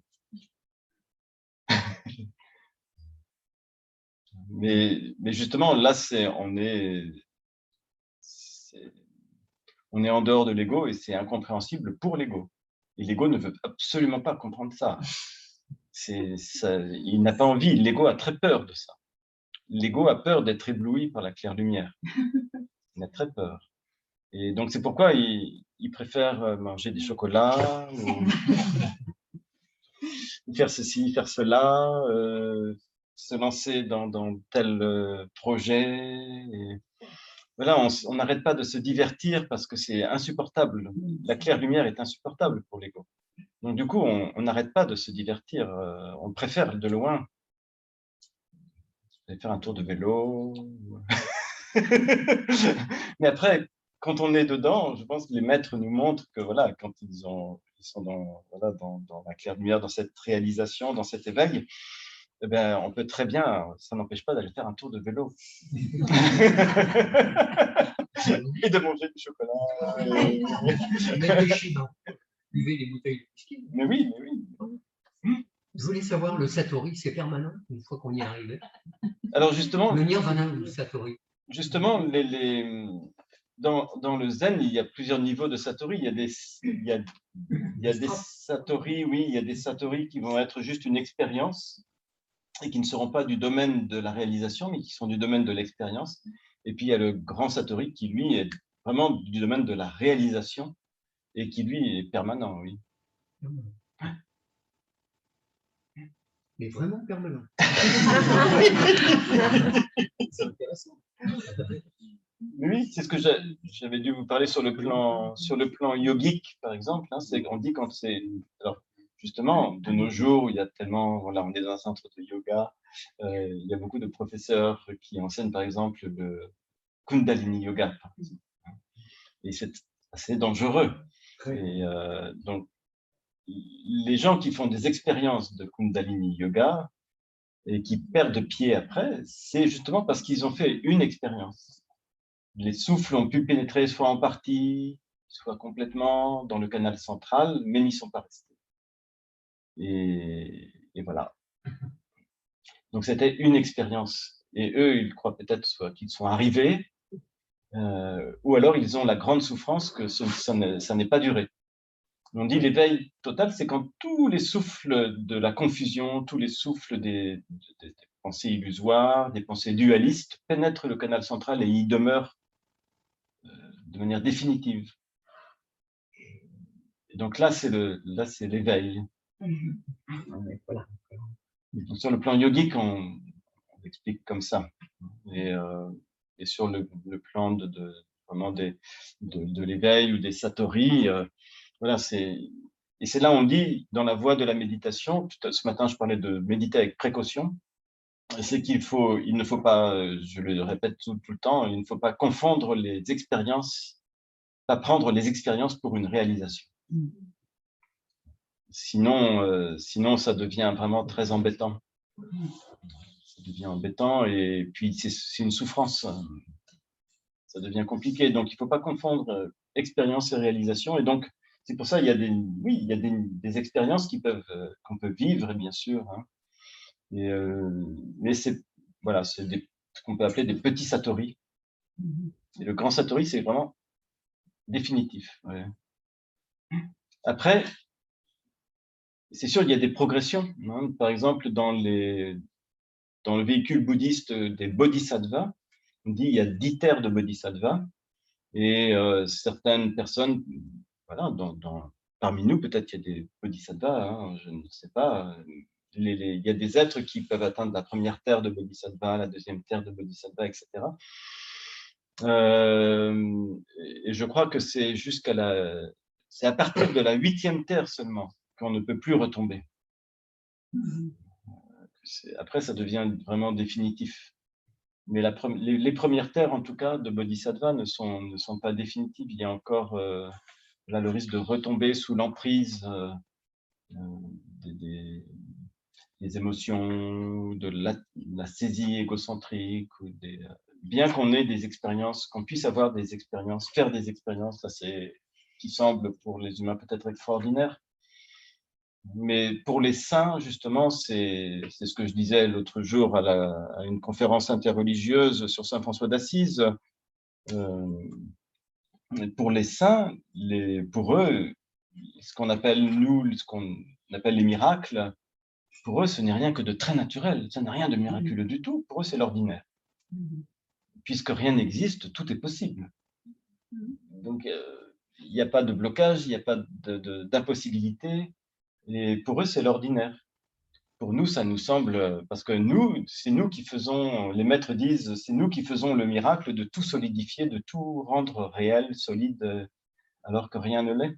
mais justement, là, on est en dehors de l'ego et c'est incompréhensible pour l'ego. Et l'ego ne veut absolument pas comprendre ça. Il n'a pas envie, l'ego a très peur de ça. L'ego a peur d'être ébloui par la claire lumière. Il a très peur. Et donc, c'est pourquoi il préfère manger des chocolats, ou faire ceci, faire cela, se lancer dans tel projet. Et voilà, on n'arrête pas de se divertir parce que c'est insupportable. La claire lumière est insupportable pour l'ego. Donc, du coup, on n'arrête pas de se divertir. On préfère de loin aller faire un tour de vélo. Mais après, quand on est dedans, je pense que les maîtres nous montrent que voilà, quand ils sont voilà, dans la claire lumière, dans cette réalisation, dans cet éveil, eh ben, on peut très bien, ça n'empêche pas d'aller faire un tour de vélo. Et de manger du chocolat. Mettre des chiments. Buvez les bouteilles de whisky. Mais oui, mais oui. Je voulais savoir, le Satori, c'est permanent une fois qu'on y est arrivé. Alors justement, Le Nirvana ou le Satori. justement, dans le zen, il y a plusieurs niveaux de satori. Il y a des satori, oui, il y a des satori qui vont être juste une expérience et qui ne seront pas du domaine de la réalisation, mais qui sont du domaine de l'expérience. Et puis il y a le grand satori qui, lui, est vraiment du domaine de la réalisation et qui, lui, est permanent, oui. Mais vraiment permanent. C'est intéressant. Oui, c'est ce que j'avais dû vous parler sur le plan yogique, par exemple. Hein, on dit quand c'est... Alors, justement, de nos jours, il y a tellement... Voilà, on est dans un centre de yoga. Il y a beaucoup de professeurs qui enseignent, par exemple, le Kundalini Yoga, par exemple. Et c'est assez dangereux. Et donc, les gens qui font des expériences de Kundalini Yoga et qui perdent pied après, c'est justement parce qu'ils ont fait une expérience. Les souffles ont pu pénétrer soit en partie, soit complètement dans le canal central, mais n'y sont pas restés. Et voilà. Donc c'était une expérience. Et eux, ils croient peut-être soit qu'ils sont arrivés, ou alors ils ont la grande souffrance que ça n'ait pas duré. On dit l'éveil total, c'est quand tous les souffles de la confusion, tous les souffles des pensées illusoires, des pensées dualistes pénètrent le canal central et y demeurent de manière définitive. Et donc là, c'est l'éveil. Voilà. Sur le plan yogique, on l'explique comme ça. Et sur le plan vraiment de l'éveil ou des satori, voilà, et c'est là on dit dans la voie de la méditation. Ce matin, je parlais de méditer avec précaution. C'est il ne faut pas, je le répète tout le temps, il ne faut pas confondre les expériences, pas prendre les expériences pour une réalisation. Sinon, ça devient vraiment très embêtant. Ça devient embêtant et puis c'est une souffrance. Ça devient compliqué. Donc, il ne faut pas confondre expérience et réalisation. Et donc, c'est pour ça il y a des expériences qu'on peut vivre, bien sûr. Hein. Mais c'est ce qu'on peut appeler des petits satori. Et le grand satori, c'est vraiment définitif. Ouais. Après, c'est sûr, il y a des progressions. Hein. Par exemple, dans le véhicule bouddhiste des bodhisattvas, on dit il y a 10 terres de bodhisattva. Et certaines personnes, voilà, parmi nous, peut-être qu'il y a des bodhisattvas, hein, je ne sais pas. Il y a des êtres qui peuvent atteindre la première terre de bodhisattva, la deuxième terre de bodhisattva, etc. Et je crois que c'est à partir de la 8e terre seulement qu'on ne peut plus retomber. Après, ça devient vraiment définitif. Mais les premières terres, en tout cas, de bodhisattva ne sont pas définitives. Il y a encore là, le risque de retomber sous l'emprise des émotions, de la saisie égocentrique, bien qu'on ait des expériences, qu'on puisse avoir des expériences, faire des expériences, qui semblent pour les humains peut-être extraordinaires. Mais pour les saints, justement, c'est ce que je disais l'autre jour à une conférence interreligieuse sur Saint François d'Assise. Pour les saints, pour eux, ce qu'on appelle les miracles, pour eux, ce n'est rien que de très naturel. Ça n'a rien de miraculeux du tout. Pour eux, c'est l'ordinaire. Puisque rien n'existe, tout est possible. Donc, il n'y a pas de blocage, il n'y a pas d'impossibilité. Et pour eux, c'est l'ordinaire. Pour nous, ça nous semble, parce que c'est nous qui faisons, les maîtres disent, c'est nous qui faisons le miracle de tout solidifier, de tout rendre réel, solide, alors que rien ne l'est.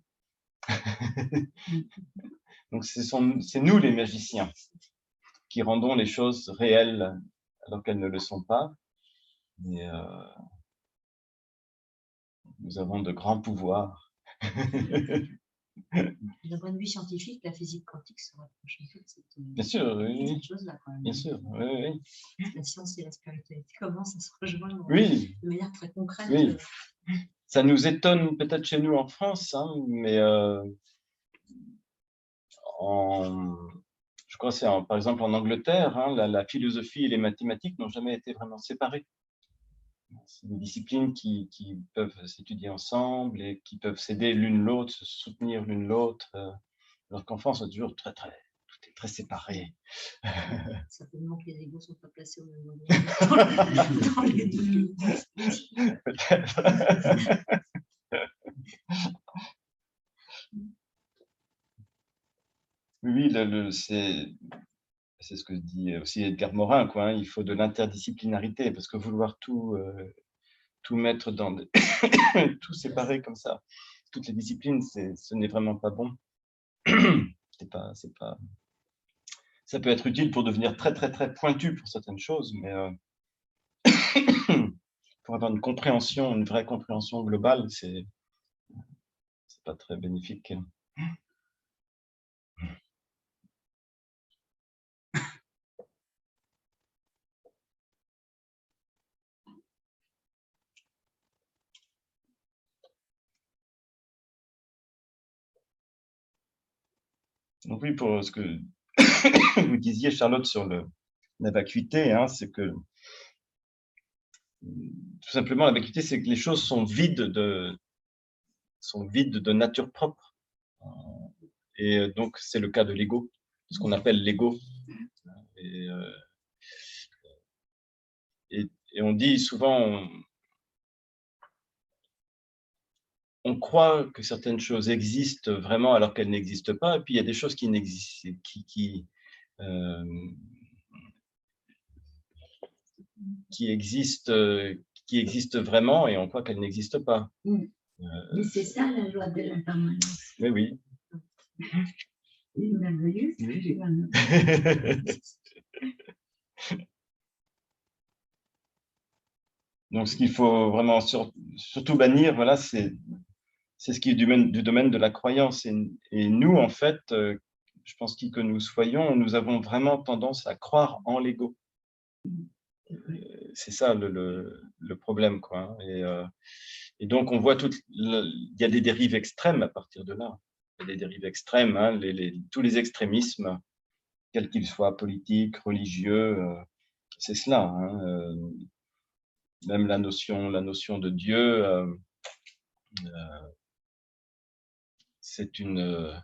Donc, c'est nous les magiciens qui rendons les choses réelles alors qu'elles ne le sont pas. Mais nous avons de grands pouvoirs. D'un point de vue scientifique, la physique quantique se rapproche un peu de Bien sûr, oui, cette chose-là, quand même. bien sûr, oui, oui. La science et la spiritualité, comment ça se rejoint Oui, de manière très concrète. oui. Ça nous étonne peut-être chez nous en France, hein, mais je crois que c'est par exemple en Angleterre, hein, la philosophie et les mathématiques n'ont jamais été vraiment séparées. C'est des disciplines qui peuvent s'étudier ensemble et qui peuvent s'aider l'une l'autre, se soutenir l'une l'autre, alors qu'en France, c'est toujours tout est très séparé. Certainement que les égos ne sont pas placés au même endroit dans les deux. Peut-être. Oui, c'est ce que dit aussi Edgar Morin, quoi, hein, il faut de l'interdisciplinarité, parce que vouloir tout mettre dans tout séparer comme ça, toutes les disciplines, ce n'est vraiment pas bon. C'est pas, ça peut être utile pour devenir très, très, très pointu pour certaines choses, mais pour avoir une compréhension, une vraie compréhension globale, c'est pas très bénéfique. Donc oui, pour ce que vous disiez, Charlotte, sur la vacuité, hein, c'est que tout simplement, la vacuité, c'est que les choses sont vides de nature propre. Et donc, c'est le cas de l'ego, ce qu'on appelle l'ego. Et, et on dit souvent, on croit que certaines choses existent vraiment alors qu'elles n'existent pas, et puis il y a des choses qui n'existent, qui existent vraiment, et on croit qu'elles n'existent pas. Mais c'est ça la loi de l'impermanence. Mais oui. C'est merveilleux. Oui. Donc, ce qu'il faut vraiment surtout bannir, voilà, c'est ce qui est du domaine de la croyance. Et nous, en fait, je pense qui que nous soyons, nous avons vraiment tendance à croire en l'ego. C'est ça le problème, quoi. Et donc, on voit il y a des dérives extrêmes à partir de là. Il y a des dérives extrêmes, hein, tous les extrémismes, quels qu'ils soient, politiques, religieux, c'est cela. Hein, même la notion de Dieu, c'est une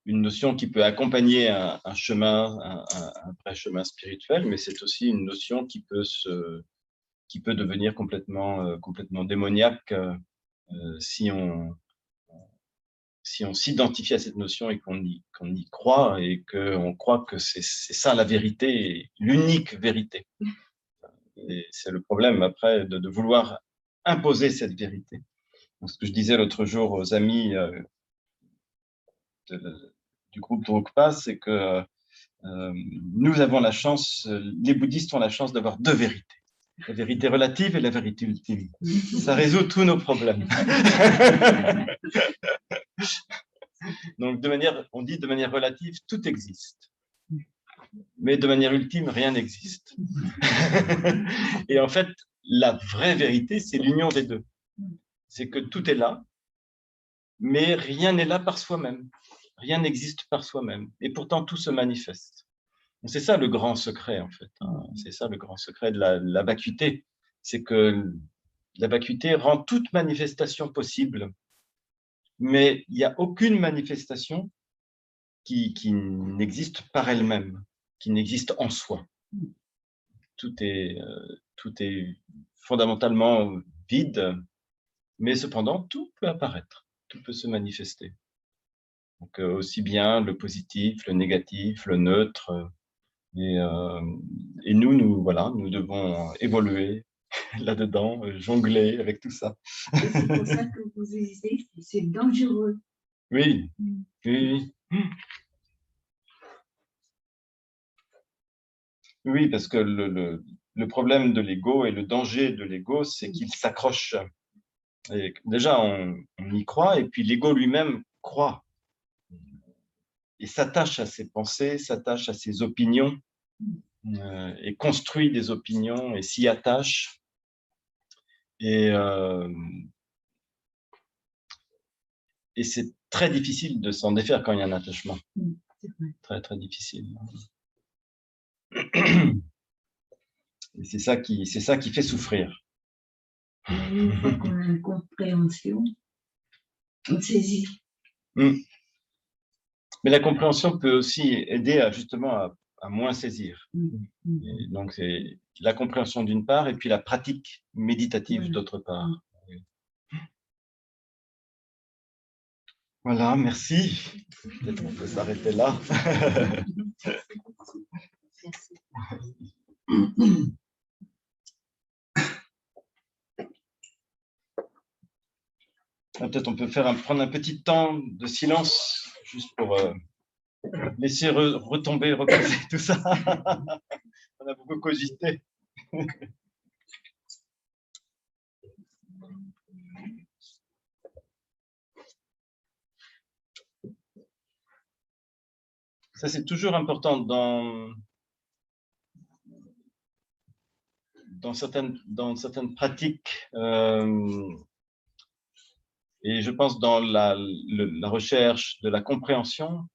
notion qui peut accompagner un chemin, un vrai chemin spirituel, mais c'est aussi une notion qui peut devenir complètement démoniaque si on s'identifie à cette notion et qu'on y croit, et qu'on croit que c'est ça la vérité, l'unique vérité. Et c'est le problème après de vouloir imposer cette vérité. Donc, ce que je disais l'autre jour aux amis du groupe Drukpa, c'est que nous avons la chance, les bouddhistes ont la chance d'avoir deux vérités. La vérité relative et la vérité ultime. Ça résout tous nos problèmes. Donc, on dit de manière relative, tout existe. Mais de manière ultime, rien n'existe. Et en fait, la vraie vérité, c'est l'union des deux. C'est que tout est là, mais rien n'est là par soi-même. Rien n'existe par soi-même. Et pourtant, tout se manifeste. C'est ça le grand secret, en fait. Hein. C'est ça le grand secret de la vacuité. C'est que la vacuité rend toute manifestation possible, mais il n'y a aucune manifestation qui n'existe par elle-même, qui n'existe en soi. Tout est fondamentalement vide, mais cependant, tout peut apparaître, tout peut se manifester. Donc, aussi bien le positif, le négatif, le neutre. Et nous, voilà, nous devons évoluer là-dedans, jongler avec tout ça. Et c'est pour ça que vous disiez que c'est dangereux. Oui, oui, oui. Oui, parce que le problème de l'ego et le danger de l'ego, c'est qu'il s'accroche. Et déjà, on y croit, et puis l'ego lui-même croit et s'attache à ses pensées, s'attache à ses opinions, et construit des opinions et s'y attache. Et, et c'est très difficile de s'en défaire quand il y a un attachement. C'est vrai. Très, très difficile. Et c'est ça qui fait souffrir. Mais une fois qu'on a une compréhension, on saisit. Mais la compréhension peut aussi aider justement à moins saisir. Et donc, c'est la compréhension d'une part, et puis la pratique méditative d'autre part. Voilà, merci. Peut-être qu'on peut s'arrêter là. Merci. Peut-être on peut prendre un petit temps de silence, juste pour laisser retomber, reposer tout ça. On a beaucoup cogité. Ça, c'est toujours important dans certaines pratiques, et je pense dans la recherche de la compréhension.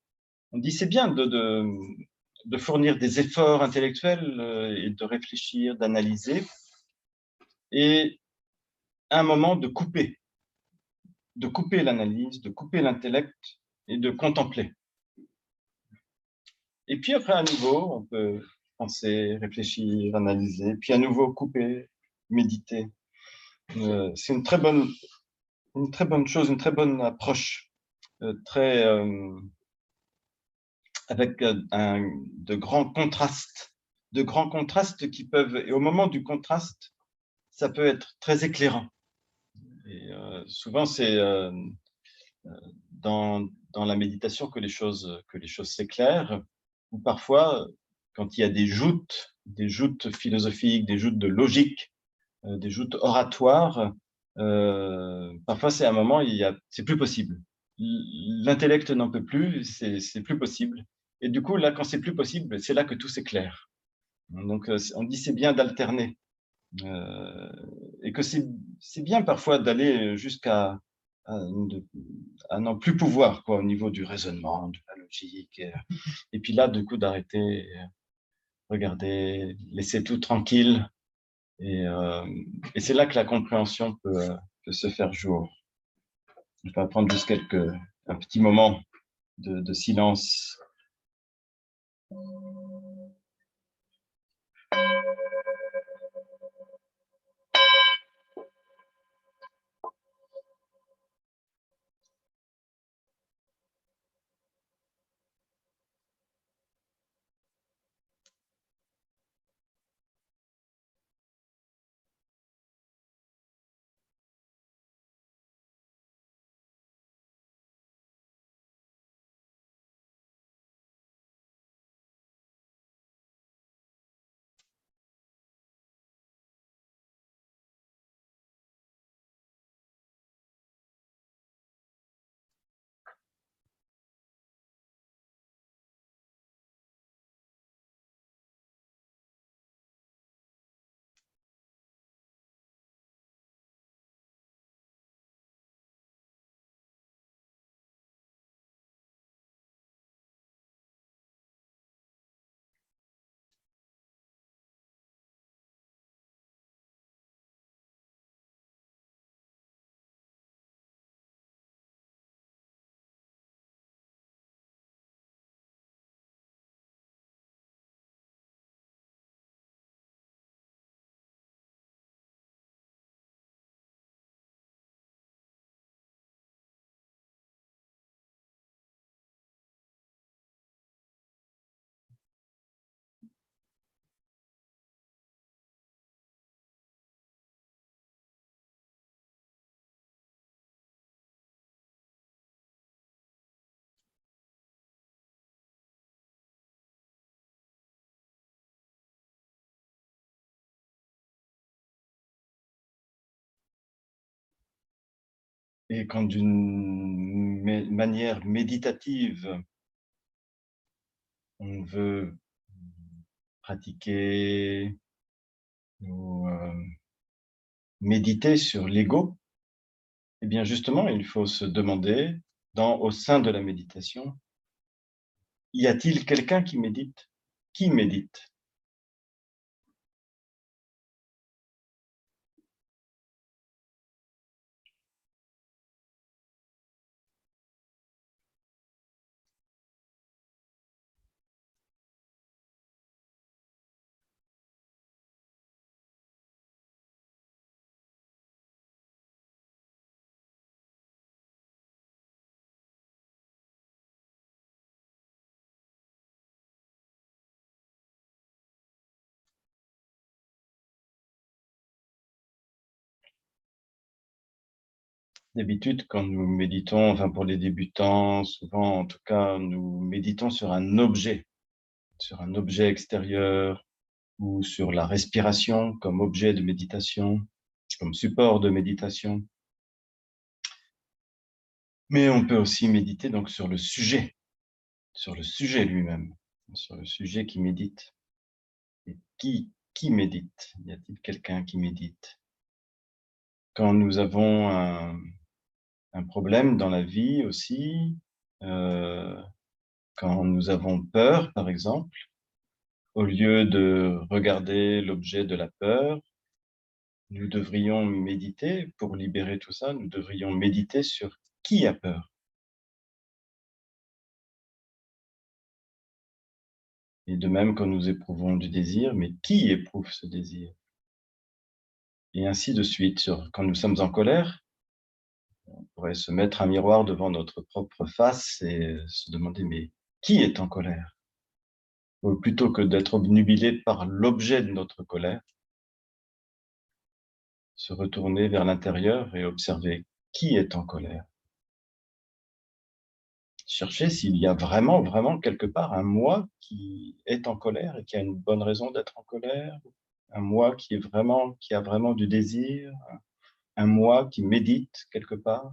On dit c'est bien de fournir des efforts intellectuels et de réfléchir, d'analyser, et à un moment de couper l'analyse, de couper l'intellect et de contempler. Et puis après, à nouveau, on peut penser, réfléchir, analyser, puis à nouveau couper, méditer. C'est une très bonne chose, une très bonne approche, avec de grands contrastes qui peuvent, et au moment du contraste, ça peut être très éclairant. Et souvent, c'est dans la méditation que les choses s'éclairent, ou parfois, quand il y a des joutes philosophiques, des joutes de logique, des joutes oratoires, parfois c'est un moment, c'est plus possible. L'intellect n'en peut plus, c'est plus possible. Et du coup, là, quand c'est plus possible, c'est là que tout s'éclaire. Donc, on dit c'est bien d'alterner. Et que c'est bien parfois d'aller jusqu'à n'en plus pouvoir, quoi, au niveau du raisonnement, de la logique. Et puis là, du coup, d'arrêter, regarder, laisser tout tranquille. Et c'est là que la compréhension peut se faire jour. Je vais prendre juste un petit moment de silence. Et quand d'une manière méditative, on veut pratiquer ou méditer sur l'ego, eh bien justement, il faut se demander, au sein de la méditation, y a-t-il quelqu'un qui médite? Qui médite? D'habitude, quand nous méditons, enfin pour les débutants, souvent en tout cas, nous méditons sur un objet extérieur ou sur la respiration comme objet de méditation, comme support de méditation. Mais on peut aussi méditer donc sur le sujet lui-même, sur le sujet qui médite. Et qui médite? Y a-t-il quelqu'un qui médite? Quand nous avons un problème dans la vie aussi, quand nous avons peur, par exemple, au lieu de regarder l'objet de la peur, nous devrions méditer pour libérer tout ça, nous devrions méditer sur qui a peur. Et de même, quand nous éprouvons du désir, mais qui éprouve ce désir? Et ainsi de suite. Quand nous sommes en colère, on pourrait se mettre un miroir devant notre propre face et se demander, mais qui est en colère? Ou plutôt que d'être obnubilé par l'objet de notre colère, se retourner vers l'intérieur et observer qui est en colère. Chercher s'il y a vraiment, vraiment quelque part un moi qui est en colère et qui a une bonne raison d'être en colère, un moi qui a vraiment du désir, un moi qui médite quelque part.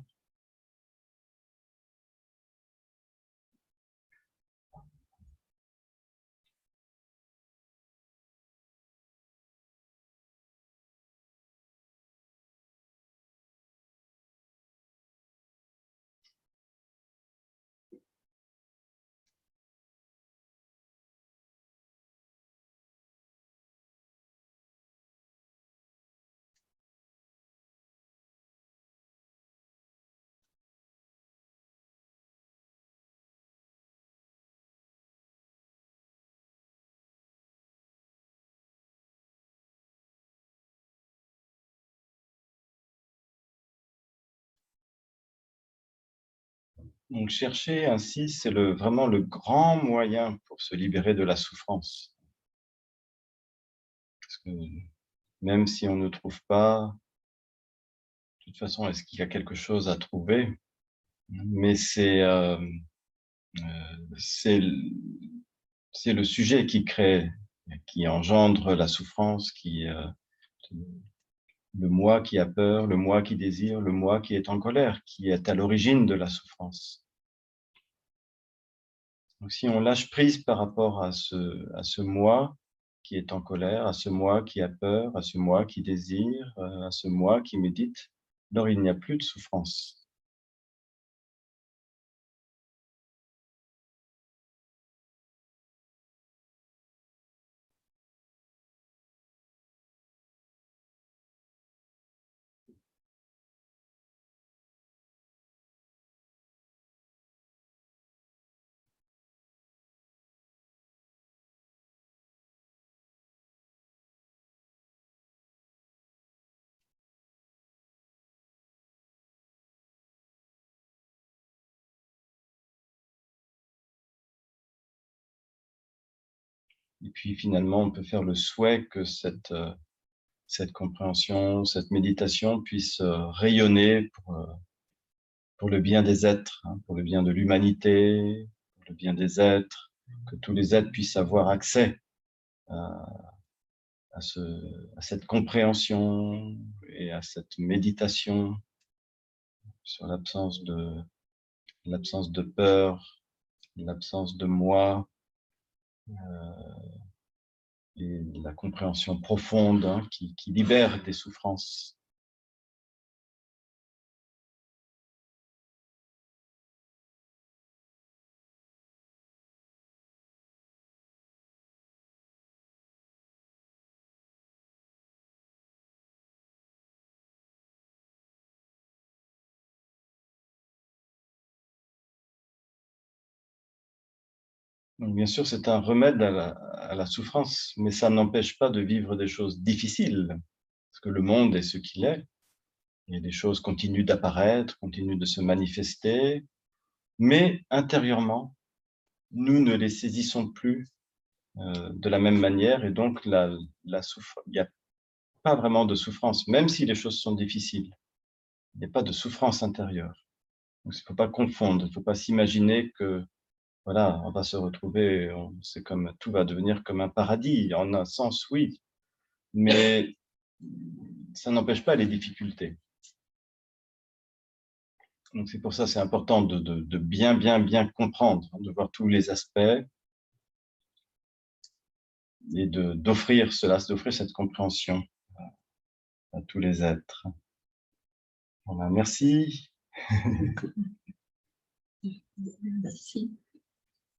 Donc chercher ainsi, c'est vraiment le grand moyen pour se libérer de la souffrance. Parce que même si on ne trouve pas, de toute façon, est-ce qu'il y a quelque chose à trouver? Mais c'est le sujet qui engendre la souffrance, le moi qui a peur, le moi qui désire, le moi qui est en colère, qui est à l'origine de la souffrance. Donc, si on lâche prise par rapport à ce moi qui est en colère, à ce moi qui a peur, à ce moi qui désire, à ce moi qui médite, alors il n'y a plus de souffrance. Et puis finalement, on peut faire le souhait que cette compréhension, cette méditation puisse rayonner pour le bien des êtres, pour le bien de l'humanité, pour le bien des êtres, que tous les êtres puissent avoir accès à cette compréhension et à cette méditation sur l'absence de peur, l'absence de moi, et la compréhension profonde, hein, qui libère des souffrances. Donc, bien sûr, c'est un remède à la souffrance, mais ça n'empêche pas de vivre des choses difficiles, parce que le monde est ce qu'il est. Et les choses continuent d'apparaître, continuent de se manifester, mais intérieurement, nous ne les saisissons plus de la même manière, et donc il n'y a pas vraiment de souffrance, même si les choses sont difficiles. Il n'y a pas de souffrance intérieure. Donc, il ne faut pas confondre, il ne faut pas s'imaginer que voilà, on va se retrouver, c'est comme tout va devenir comme un paradis. En un sens, oui, mais ça n'empêche pas les difficultés. Donc c'est pour ça, c'est important de bien comprendre, de voir tous les aspects et d'offrir cela, d'offrir cette compréhension à tous les êtres. Voilà, merci. Merci.